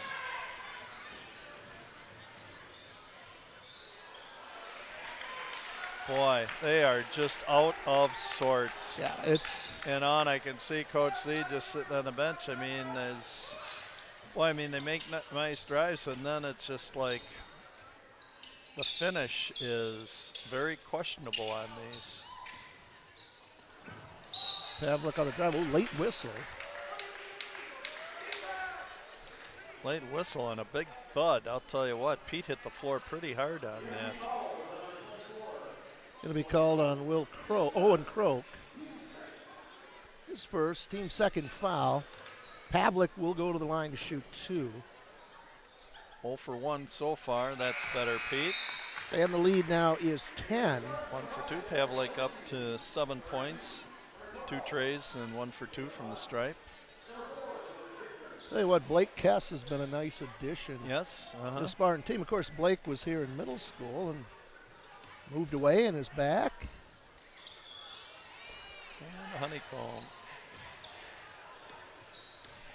Boy, they are just out of sorts. Yeah, it's. And I can see Coach Z just sitting on the bench. I mean, they make nice drives, and then it's just like the finish is very questionable on these. Pavlik on the drive. Oh, late whistle. Late whistle and a big thud. I'll tell you what, Pete hit the floor pretty hard on that. Going to be called on Owen Croak. His first, team second foul. Pavlik will go to the line to shoot 2. 0 for 1 so far. That's better, Pete. And the lead now is 10. 1 for 2. Pavlik up to 7 points. 2 trays and 1 for 2 from the stripe. Tell you what, Blake Kess has been a nice addition. Yes. To the Spartan team. Of course, Blake was here in middle school and moved away and is back. And a honeycomb.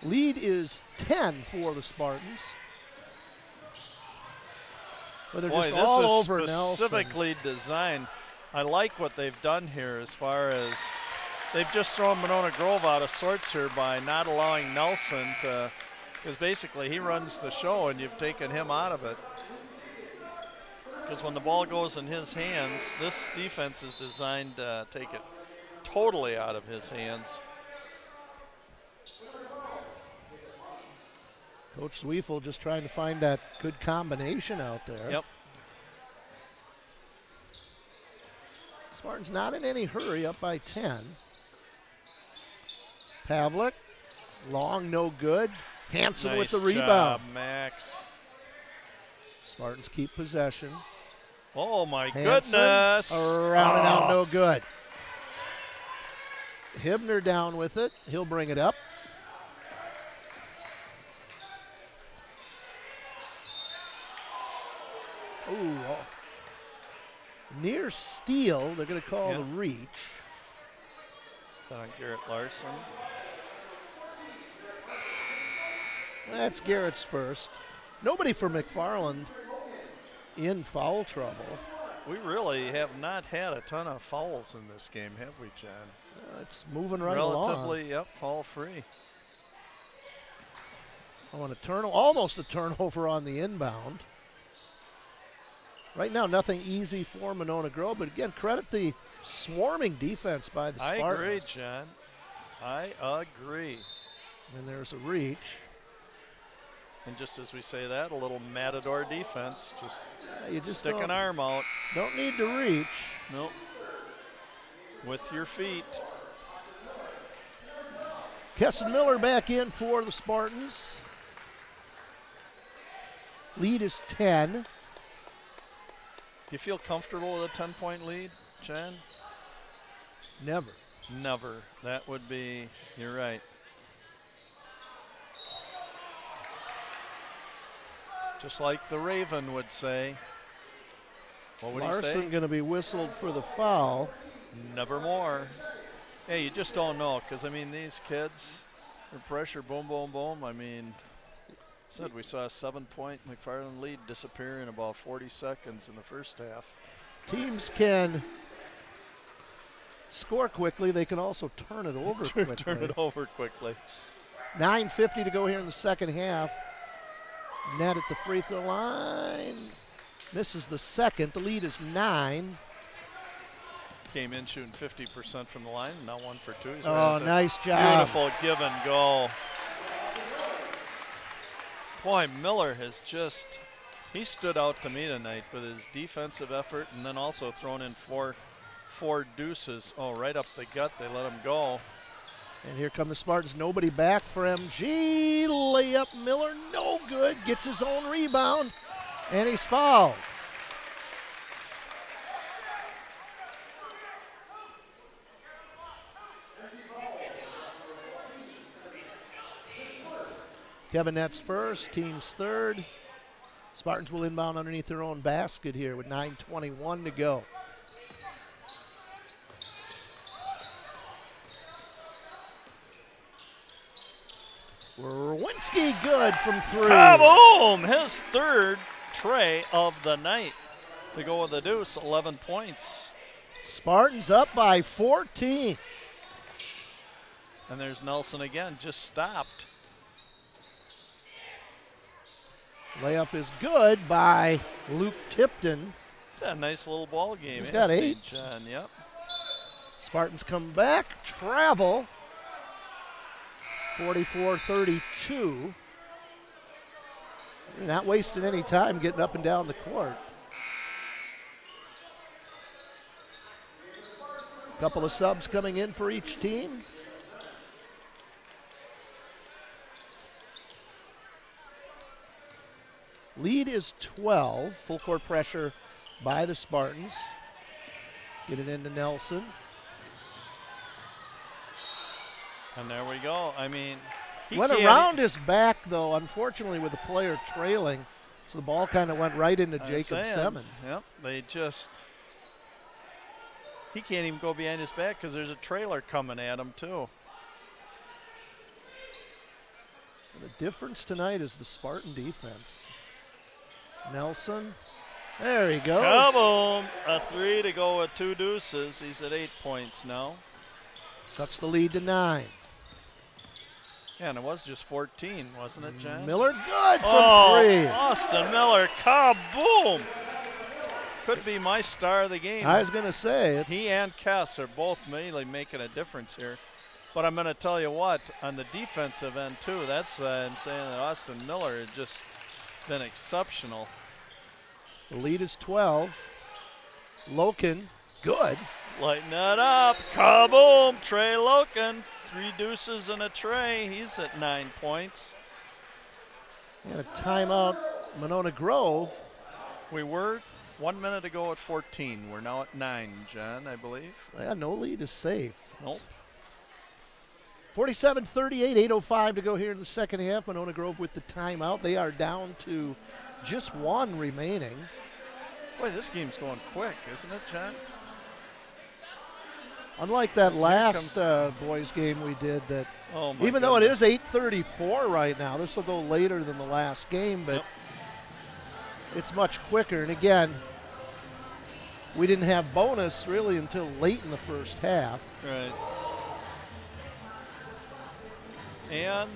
Lead is 10 for the Spartans. But they're Boy, just all over this is Nelson. specifically designed. I like what they've done here as far as they've just thrown Monona Grove out of sorts here by not allowing Nelson to, because basically he runs the show and you've taken him out of it. Because when the ball goes in his hands, this defense is designed to take it totally out of his hands. Coach Zwiefel just trying to find that good combination out there. Yep. Spartans not in any hurry, up by 10. Pavlik, long, no good. Hanson with the rebound. Job, Max. Spartans keep possession. Oh my Hanson, goodness. Around and out, no good. Hibner down with it. He'll bring it up. Ooh, near steal. They're going to call the reach. Is that on Garrett Larson? That's Garrett's first. Nobody for McFarland in foul trouble. We really have not had a ton of fouls in this game, have we, John? It's moving right along. Relatively, foul free. I want almost a turnover on the inbound. Right now, nothing easy for Monona Grove, but again, credit the swarming defense by the Spartans. I agree, John. I agree. And there's a reach. And just as we say that, a little matador defense. You just stick an arm out. Don't need to reach. Nope. With your feet. Kesson Miller back in for the Spartans. Lead is 10. Do you feel comfortable with a 10-point lead, John? Never. Never. That would be, you're right. Just like the Raven would say. What would he say? Larson going to be whistled for the foul. Nevermore. Hey, you just don't know, because, I mean, these kids, their pressure, boom, boom, boom. I mean, said we saw a 7-point McFarland lead disappear in about 40 seconds in the first half. Teams can score quickly, they can also turn it over quickly. Turn it over quickly. 9:50 to go here in the second half. Net at the free throw line. Misses the second. The lead is 9. Came in shooting 50% from the line. Now 1 for 2. He's Oh, nice job. Beautiful give and go. Boy, Miller has just, he stood out to me tonight with his defensive effort and then also thrown in four deuces. Oh, right up the gut. They let him go. And here come the Spartans. Nobody back for MG. Layup. Miller, no good. Gets his own rebound. And he's fouled. Kevin Nets first, team's third. Spartans will inbound underneath their own basket here with 9:21 to go. Werwinski good from 3. Kaboom! His third tray of the night to go with the deuce, 11 points. Spartans up by 14. And there's Nelson again, just stopped. Layup is good by Luke Tipton. It's a nice little ball game. He's got 8. John, yep. Spartans come back, travel. 44-32. Not wasting any time getting up and down the court. Couple of subs coming in for each team. Lead is 12. Full court pressure by the Spartans. Get it into Nelson. And there we go. I mean, he Went can't around his back, though, unfortunately, with the player trailing. So the ball kind of went right into Jacob Semin. Yep, they just, he can't even go behind his back because there's a trailer coming at him, too. The difference tonight is the Spartan defense. Nelson, there he goes. Kaboom! A 3 to go with 2 deuces. He's at 8 points now. Cuts the lead to 9. Yeah, and it was just 14, wasn't it, John? Miller good from 3. Austin Miller, kaboom! Could be my star of the game. I was going to say. He and Kess are both really making a difference here. But I'm going to tell you what, on the defensive end, too, that's why I'm saying that Austin Miller has just been exceptional. The lead is 12. Loken, good. Lighten it up. Kaboom! Trey Loken. 3 deuces and a tray. He's at 9 points. And a timeout, Monona Grove. We were 1 minute ago at 14. We're now at 9, John, I believe. Yeah, no lead is safe. Nope. 47-38, 8:05 to go here in the second half. Monona Grove with the timeout. They are down to just 1 remaining. Boy, this game's going quick, isn't it, John? Unlike that last boys game we did, that even though it is 8:34 right now, this will go later than the last game, but it's much quicker. And again, we didn't have bonus really until late in the first half. Right. And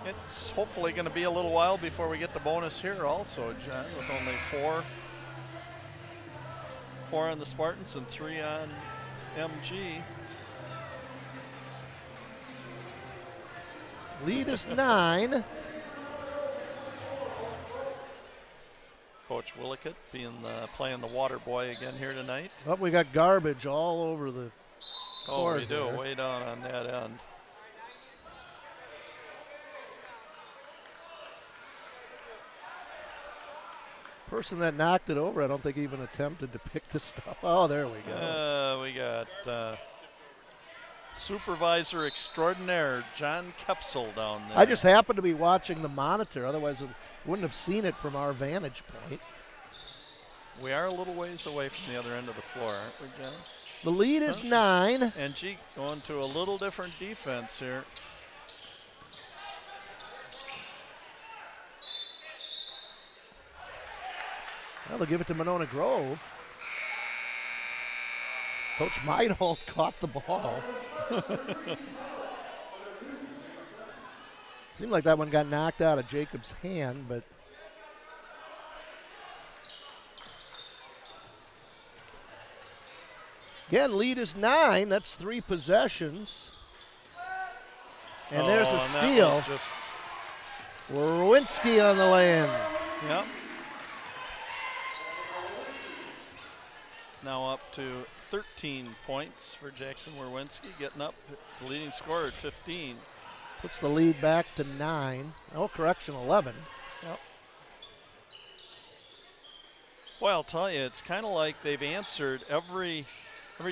it's hopefully going to be a little while before we get the bonus here also, John, with only 4 on the Spartans and 3 on MG. Lead is 9. Coach Willickett playing the water boy again here tonight. Oh, we got garbage all over the court. Oh, we do, here. way down on that end. Person that knocked it over, I don't think even attempted to pick the stuff. Oh, there we go. We got supervisor extraordinaire John Kepsel down there. I just happened to be watching the monitor. Otherwise, I wouldn't have seen it from our vantage point. We are a little ways away from the other end of the floor, aren't we, John? The lead is 9. And G going to a little different defense here. Well, they'll give it to Monona Grove. Coach Meinhold caught the ball. Seemed like that one got knocked out of Jacob's hand, but again, lead is 9. That's 3 possessions. And there's a steal. Werwinski on the land. Yep. Now up to 13 points for Jackson Werwinski, getting up. It's the leading scorer at 15. Puts the lead back to 9. Oh, correction, 11. Yep. Boy, I'll tell you, it's kind of like they've answered every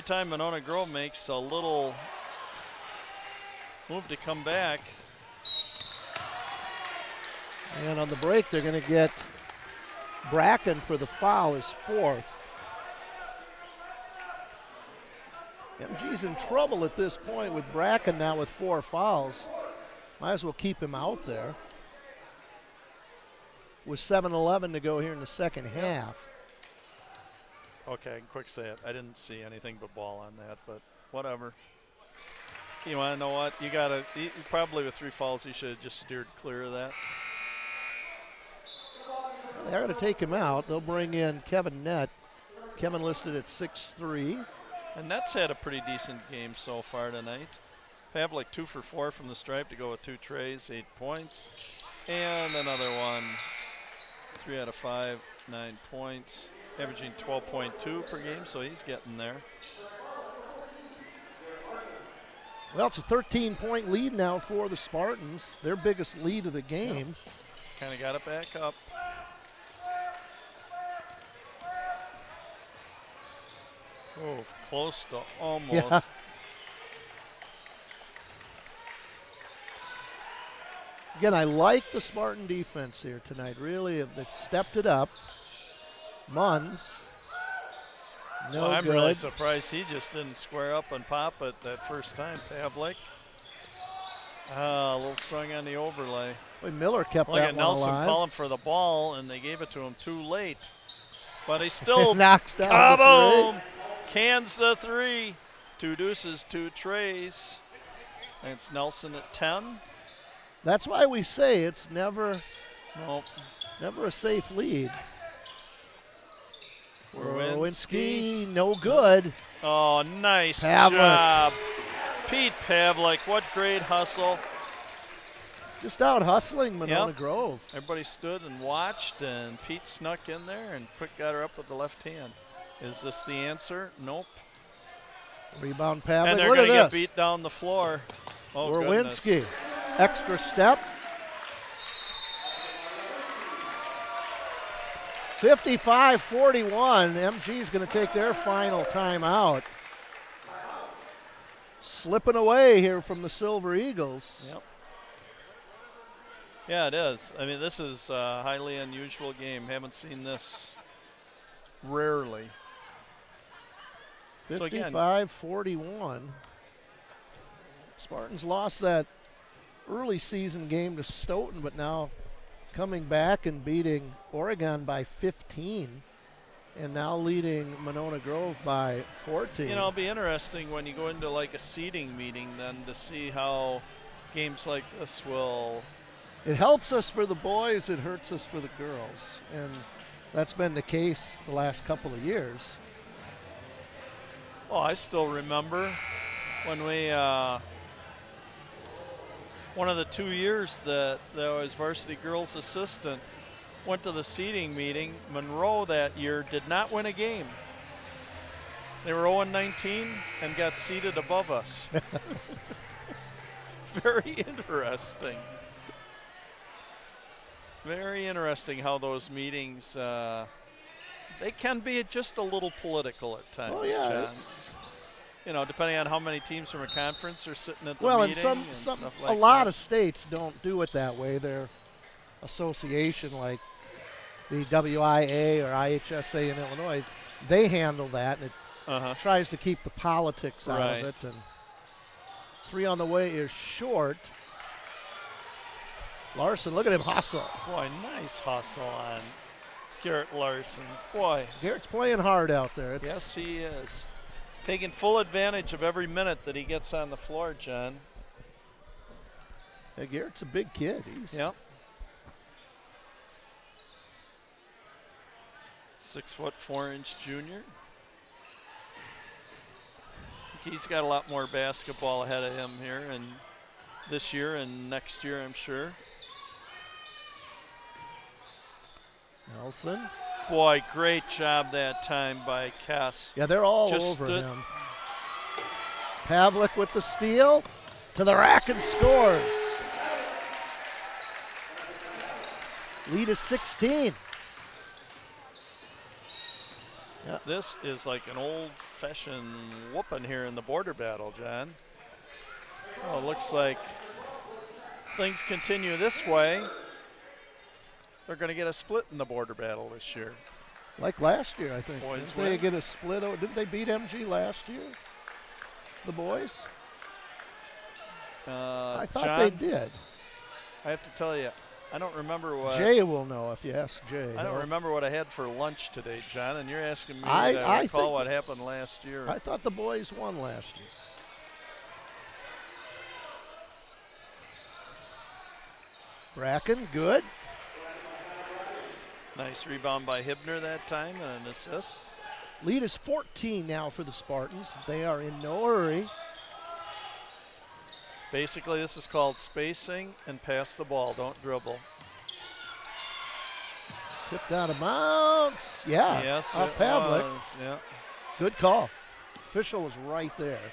time Monona Grove makes a little move to come back. And on the break, they're going to get Bracken for the foul, his 4th. MG's in trouble at this point with Bracken now with 4 fouls. Might as well keep him out there. With 7:11 to go here in the second half. Okay, quick say it. I didn't see anything but ball on that, but whatever. You want to know what? Probably with 3 fouls, he should have just steered clear of that. They're going to take him out. They'll bring in Kevin Nett. Kevin listed at 6'3". And Nett's had a pretty decent game so far tonight. Pavlik 2 for 4 from the stripe to go with 2 trays, 8 points. And another one, 3 out of 5, 9 points. Averaging 12.2 per game, so he's getting there. Well, it's a 13-point lead now for the Spartans, their biggest lead of the game. Yep. Kind of got it back up. Oh, close to almost. Yeah. Again, I like the Spartan defense here tonight. Really, they've stepped it up. Munns. No I'm good. really surprised he just didn't square up and pop it that first time, Pavlik. A little strong on the overlay. Boy, Miller kept Look that at one Nelson alive. calling for the ball, and they gave it to him too late. But he still knocks down the kaboom! three. Cans the 3. 2 deuces, 2 trays. And it's Nelson at 10. That's why we say it's never a safe lead. Werwinski. No good. Oh, nice Pavlik. job. Pete Pavlik, what great hustle. Just out hustling Monona Yep. Grove. Everybody stood and watched, and Pete snuck in there and quick got her up with the left hand. Is this the answer? Nope. Rebound Pavlik. And they're Look going at to this. get beat down the floor. Oh, goodness. Werwinski. Extra step. 55-41. MG's going to take their final timeout. Slipping away here from the Silver Eagles. Yep. Yeah, it is. I mean, this is a highly unusual game. Haven't seen this rarely. 55-41. Spartans lost that early season game to Stoughton, but now coming back and beating Oregon by 15 and now leading Monona Grove by 14. You know, it'll be interesting when you go into like a seeding meeting then to see how games like this will. It helps us for the boys, it hurts us for the girls, and that's been the case the last couple of years. Oh, I still remember when we, one of the 2 years that I was varsity girls assistant, went to the seeding meeting. Monroe that year did not win a game. They were 0-19 and got seated above us. Very interesting. Very interesting how those meetings, they can be just a little political at times, Oh, yeah. John. You know, depending on how many teams from a conference are sitting at the Well, and meeting some stuff like a lot that. of states don't do it that way. Their association, like the WIA or IHSA in Illinois, they handle that, and it tries to keep the politics out Right. of it. And 3 on the way is short. Larson, look at him hustle. Boy, nice hustle on Garrett Larson. Boy, Garrett's playing hard out there. yes he is. Taking full advantage of every minute that he gets on the floor, John. Yeah, Garrett's a big kid. Yep. 6'4" junior. He's got a lot more basketball ahead of him here, and this year and next year, I'm sure. Nelson. Boy, great job that time by Kess. Yeah, they're all over him. Pavlik with the steal to the rack and scores. Lead is 16. Yeah. This is like an old-fashioned whooping here in the border battle, John. Oh, it looks like things continue this way. They're going to get a split in the border battle this year. Like last year, I think. Boys didn't they get a split? Didn't they beat MG last year? The boys? I thought John, they did. I have to tell you, I don't remember what. Jay will know if you ask Jay. I don't remember what I had for lunch today, John, and you're asking me to I recall what happened last year. I thought the boys won last year. Bracken, good. Nice rebound by Hibner that time and an assist. Lead is 14 now for the Spartans. They are in no hurry. Basically, this is called spacing and pass the ball. Don't dribble. Tipped out of bounds. Yeah, yes, off Pavlik. Yeah. Good call. Official was right there.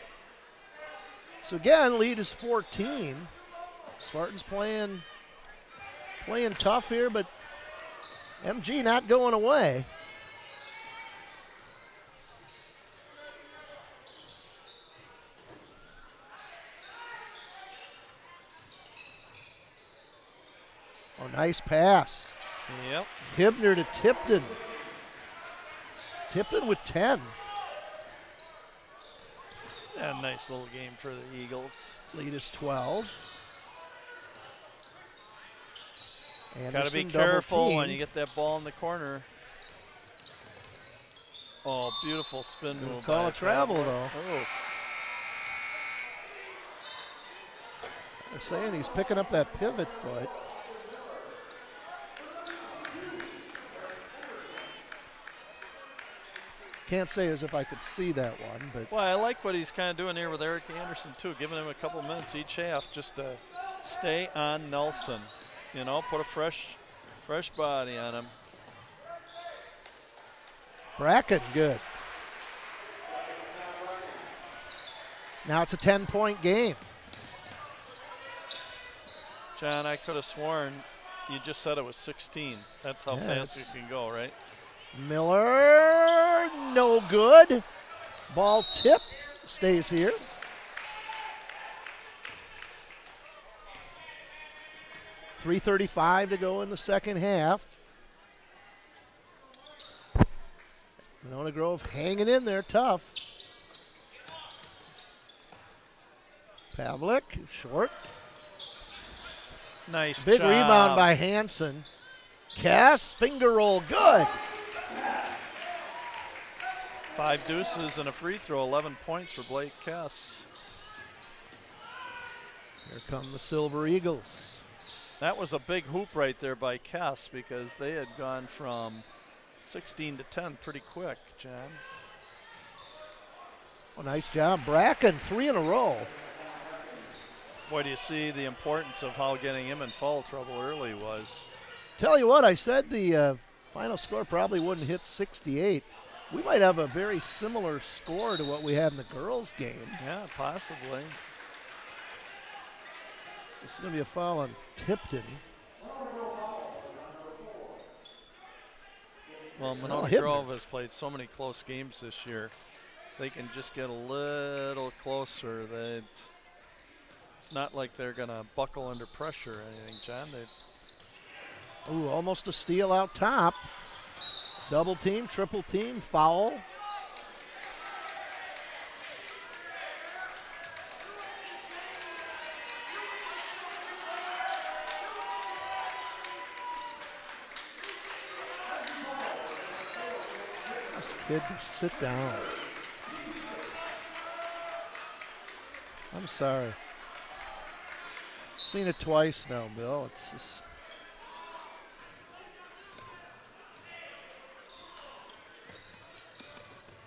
So again, lead is 14. Spartans playing tough here, but MG not going away. Oh, nice pass. Yep. Hibner to Tipton. Tipton with 10. Yeah, nice little game for the Eagles. Lead is 12. Got to be careful when you get that ball in the corner. Oh, beautiful spin move. Call a travel, though. Oh. They're saying he's picking up that pivot foot. Can't say as if I could see that one, but. Well, I like what he's kind of doing here with Eric Anderson, too, giving him a couple minutes each half just to stay on Nelson. You know, put a fresh body on him. Bracken, good. Now it's a 10-point game. John, I could have sworn you just said it was 16. That's how fast it can go, right? Miller, no good. Ball tip, stays here. .335 to go in the second half. Monona Grove hanging in there tough. Pavlik, short. Nice Big job. rebound by Hansen. Cass, finger roll, good. 5 deuces and a free throw, 11 points for Blake Kess. Here come the Silver Eagles. That was a big hoop right there by Kess because they had gone from 16 to 10 pretty quick, John. Oh, nice job. Bracken, 3 in a row. Boy, do you see the importance of how getting him in foul trouble early was. Tell you what, I said the final score probably wouldn't hit 68. We might have a very similar score to what we had in the girls' game. Yeah, possibly. This is going to be a foul on Tipton. Well, Monona Grove has played so many close games this year. They can just get a little closer. It's not like they're going to buckle under pressure or anything, John. Ooh, almost a steal out top. Double team, triple team, foul. This kid, sit down. I'm sorry. Seen it twice now, Bill. It's just.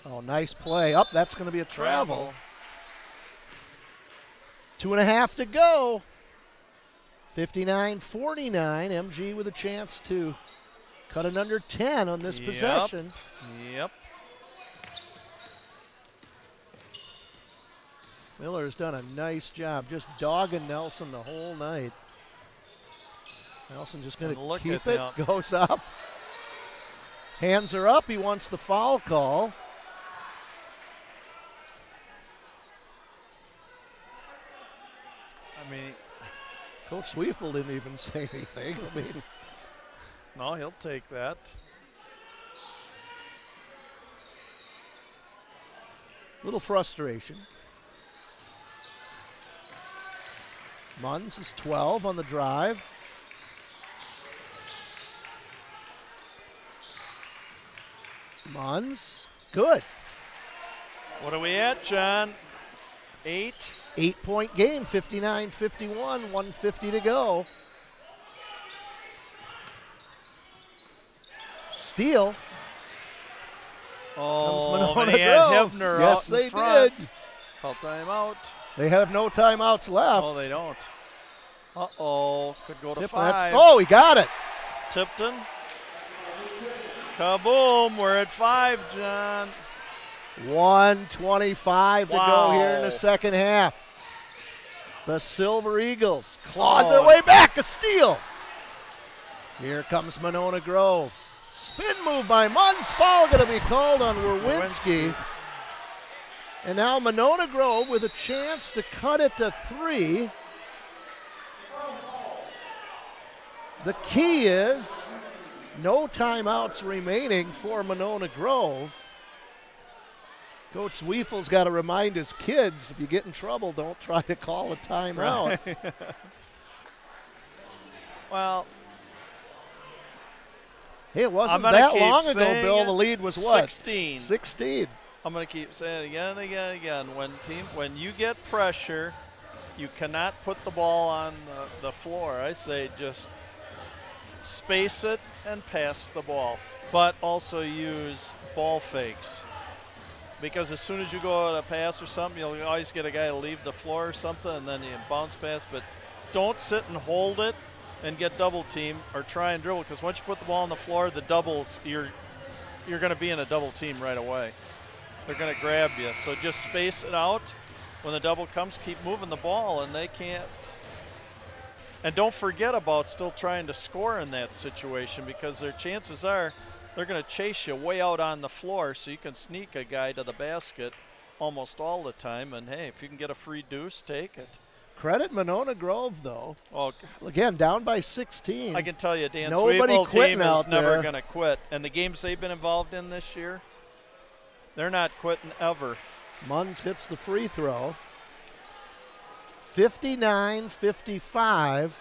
Oh, nice play. Up, that's going to be a travel. 2.5 to go. 59-49. MG with a chance to cut it under 10 on this possession. Yep. Miller's done a nice job just dogging Nelson the whole night. Nelson just going to keep it. Goes up. Hands are up. He wants the foul call. I mean, Coach Sweefel didn't even say anything. I mean, no, he'll take that. Little frustration. Munns is 12 on the drive. Munns, good. What are we at, John? 8? 8-point game, 59-51, 150 to go. Steal. Oh, they had Hibner yes, out in they front. did. Call timeout. They have no timeouts left. Oh, they don't. Uh-oh, could go to Tipton, 5. Oh, he got it. Tipton. Kaboom, we're at 5, John. 1:25 to go here in the second half. The Silver Eagles clawed their way back, a steal. Here comes Monona Grove. Spin move by Munns, foul going to be called on Werwinski. And now Monona Grove with a chance to cut it to 3. The key is no timeouts remaining for Monona Grove. Coach Sweefel's got to remind his kids, if you get in trouble, don't try to call a timeout. Right. Well, hey, it wasn't that long ago, Bill. The lead was what? 16. 16. I'm going to keep saying it again and again and again. When you get pressure, you cannot put the ball on the floor. I say just space it and pass the ball, but also use ball fakes. Because as soon as you go to pass or something, you'll always get a guy to leave the floor or something, and then you bounce pass. But don't sit and hold it and get double team or try and dribble, because once you put the ball on the floor, the doubles, you're going to be in a double team right away. They're going to grab you. So just space it out. When the double comes, keep moving the ball, and they can't. And don't forget about still trying to score in that situation, because their chances are they're going to chase you way out on the floor, so you can sneak a guy to the basket almost all the time. And, hey, if you can get a free deuce, take it. Credit Monona Grove, though. Oh, again, down by 16. I can tell you, Dan Nobody Sweefel's team is out never there. going to quit. And the games they've been involved in this year, they're not quitting ever. Munns hits the free throw. 59-55.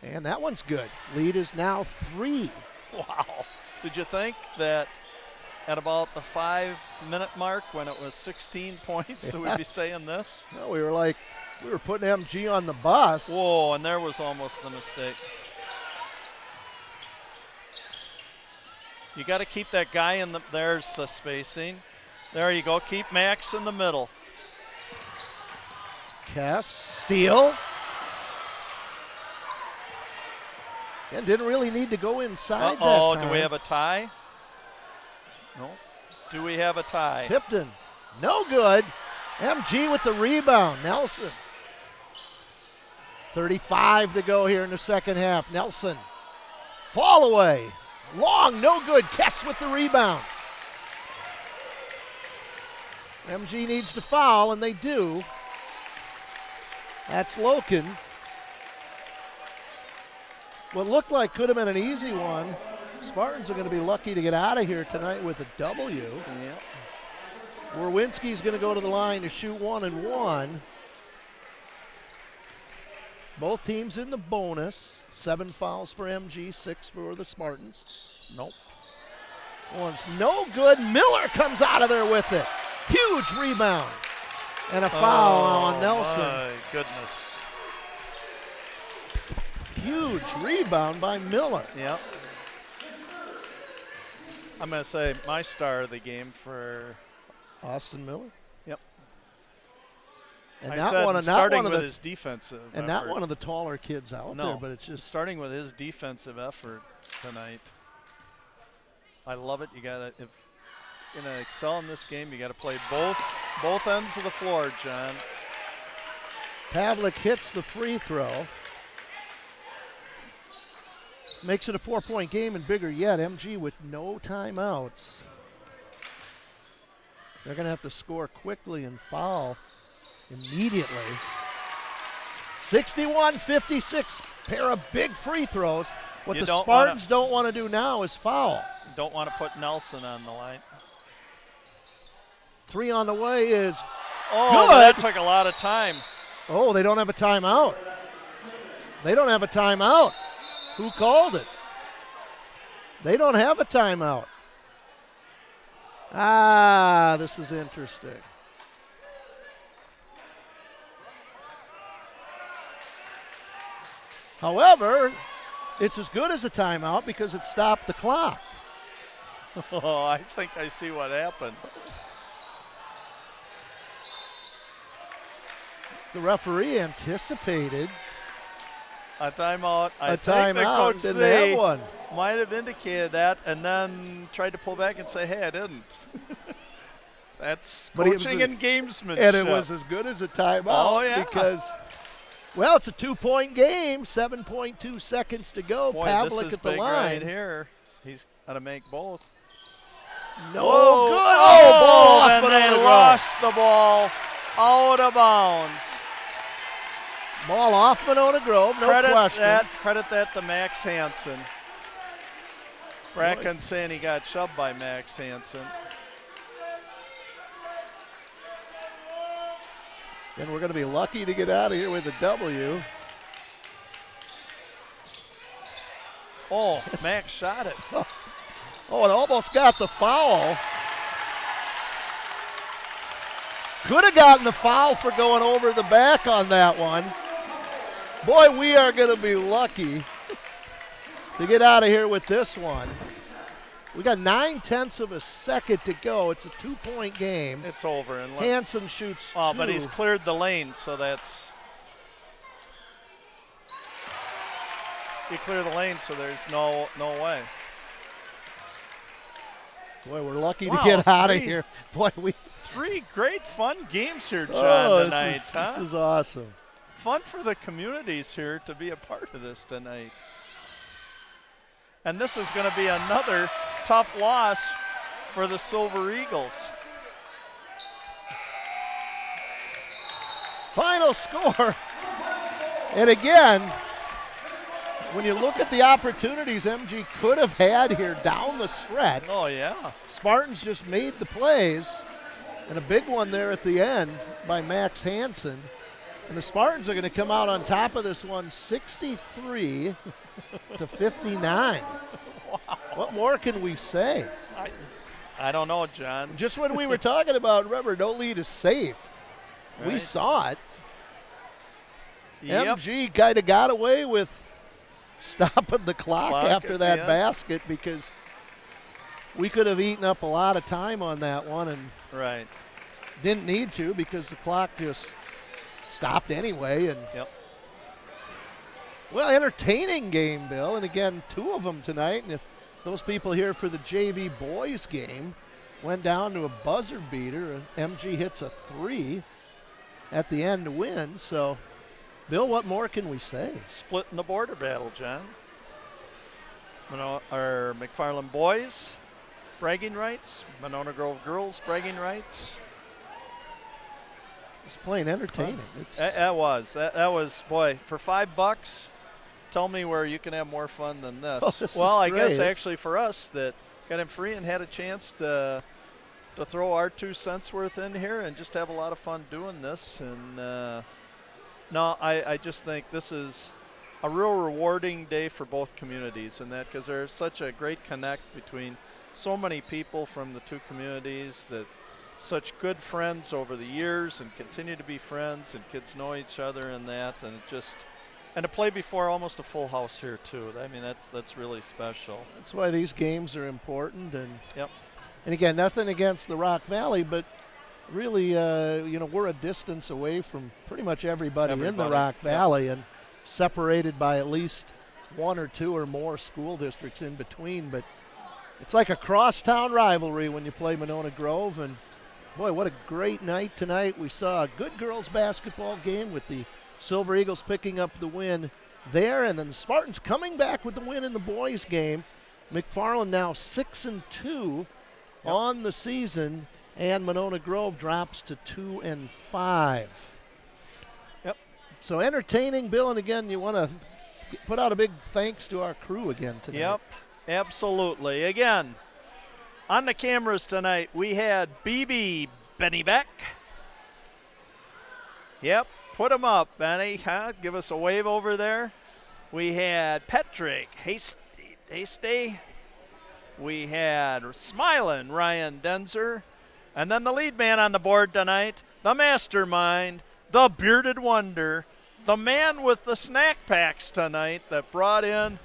And that one's good. Lead is now 3. Wow. Did you think that at about the 5-minute mark, when it was 16 points, that we'd be saying this? No, we were putting MG on the bus. Whoa, and there was almost the mistake. You got to keep that guy in the, there's the spacing. There you go, keep Max in the middle. Kess, steal. And didn't really need to go inside that time. Do we have a tie? No. Do we have a tie? Tipton, no good. MG with the rebound. Nelson. 35 to go here in the second half. Nelson, fall away. Long, no good. Kess with the rebound. MG needs to foul, and they do. That's Loken. What looked like could have been an easy one. Spartans are going to be lucky to get out of here tonight with a W. Yep. Werwinski's going to go to the line to shoot 1 and 1. Both teams in the bonus. 7 fouls for MG, 6 for the Spartans. Nope. One's no good. Miller comes out of there with it. Huge rebound. And a foul on Nelson. My goodness. Huge rebound by Miller. Yep. I'm going to say my star of the game for Austin Miller. Yep. And I not said one of starting not with one of his defensive the, and effort. not one of the taller kids out No, there, but it's just starting with his defensive efforts tonight. I love it. You got to, if you're going to excel in this game, you got to play both ends of the floor, John. Pavlik hits the free throw. Makes it a 4-point game, and bigger yet, MG with no timeouts. They're going to have to score quickly and foul immediately. 61-56, pair of big free throws. What the Spartans don't want to do now is foul. Don't want to put Nelson on the line. 3 on the way is good. That took a lot of time. Oh, they don't have a timeout. They don't have a timeout. Who called it? They don't have a timeout. This is interesting. However, it's as good as a timeout because it stopped the clock. Oh, I think I see what happened. The referee anticipated a timeout. I a think the timeout. Coach Didn't C have one. might have indicated that and then tried to pull back and say, hey, I didn't. That's coaching and gamesmanship. And it was as good as a timeout. Oh, yeah. Because, well, it's a 2-point game, 7.2 seconds to go. Boy, Pavlik this is at the big line. right here. He's got to make both. No Whoa. good. Ball off and they Monona. lost the ball out of bounds. Ball off Monona Grove, no question. Credit that to Max Hansen. Bracken saying he got shoved by Max Hansen. And we're going to be lucky to get out of here with a W. Oh, Max shot it. Oh, it almost got the foul. Could have gotten the foul for going over the back on that one. Boy, we are going to be lucky to get out of here with this one. We got 9/10 of a second to go. It's a 2-point game. It's over. Hansen shoots 2. But he's cleared the lane, so that's. He cleared the lane, so there's no way. Boy, we're lucky to get out of here. Boy, 3 great fun games here, John, tonight. This is awesome. Fun for the communities here to be a part of this tonight. And this is going to be another tough loss for the Silver Eagles. Final score. And again, when you look at the opportunities MG could have had here down the stretch. Oh, yeah. Spartans just made the plays. And a big one there at the end by Max Hansen. And the Spartans are going to come out on top of this one 63 to 59. Wow. What more can we say? I don't know, John. Just when we were talking about, remember, no lead is safe. Right. We saw it. Yep. MG kind of got away with stopping the clock after that basket because we could have eaten up a lot of time on that one and didn't need to because the clock just stopped anyway. And well, entertaining game, Bill. And again, 2 of them tonight. And if those people here for the JV boys game went down to a buzzer beater, and MG hits a 3 at the end to win. So, Bill, what more can we say? Splitting the border battle, John. Our McFarland boys bragging rights, Monona Grove girls bragging rights. It's plain entertaining. That was, boy, for $5, tell me where you can have more fun than this. Oh, this well, is I guess actually for us that got him free and had a chance to throw our 2 cents worth in here and just have a lot of fun doing this. And no, I just think this is a real rewarding day for both communities in that, because there's such a great connect between so many people from the two communities, that such good friends over the years and continue to be friends, and kids know each other and that, and it just, and to play before almost a full house here too. I mean, that's really special. That's why these games are important. And Yep. and again, nothing against the Rock Valley, but really, we're a distance away from pretty much everybody in the Rock Valley, and separated by at least one or two or more school districts in between. But it's like a crosstown rivalry when you play Monona Grove. And boy, what a great night tonight. We saw a good girls basketball game with the Silver Eagles picking up the win there, and then the Spartans coming back with the win in the boys game. McFarland now 6-2 on the season, and Monona Grove drops to 2-5. Yep. So entertaining, Bill, and again, you want to put out a big thanks to our crew again tonight. Yep, absolutely. Again, on the cameras tonight, we had BB Benny Beck. Yep, put him up, Benny. Huh? Give us a wave over there. We had Patrick Hasty. We had smiling Ryan Denzer. And then the lead man on the board tonight, the mastermind, the bearded wonder, the man with the snack packs tonight that brought in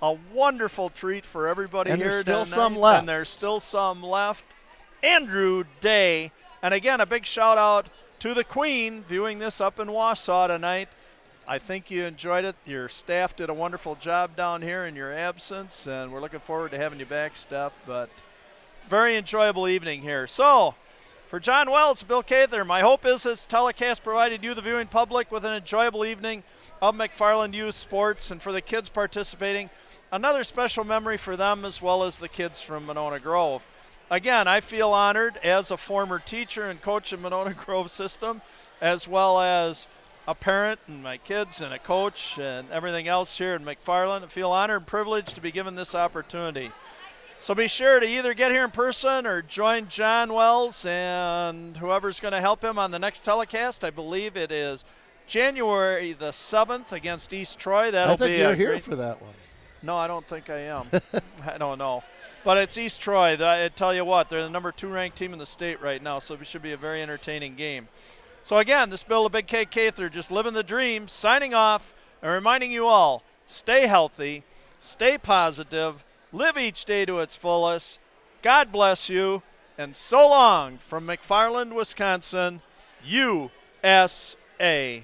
a wonderful treat for everybody and here there's still tonight. some left. And there's still some left. Andrew Day. And again, a big shout out to the Queen viewing this up in Wausau tonight. I think you enjoyed it. Your staff did a wonderful job down here in your absence, and we're looking forward to having you back, Steph. But very enjoyable evening here. So, for John Wells, Bill Cather, my hope is this telecast provided you, the viewing public, with an enjoyable evening of McFarland Youth Sports, and for the kids participating, another special memory for them as well as the kids from Monona Grove. Again, I feel honored as a former teacher and coach in Monona Grove system, as well as a parent and my kids and a coach and everything else here in McFarland. I feel honored and privileged to be given this opportunity. So be sure to either get here in person or join John Wells and whoever's going to help him on the next telecast. I believe it is January the 7th against East Troy. I think you're here for that one. No, I don't think I am. I don't know. But it's East Troy. I tell you what, they're the number 2 ranked team in the state right now, so it should be a very entertaining game. So again, this is Bill the Big K Cather, just living the dream, signing off and reminding you all, stay healthy, stay positive, live each day to its fullest. God bless you, and so long from McFarland, Wisconsin, USA.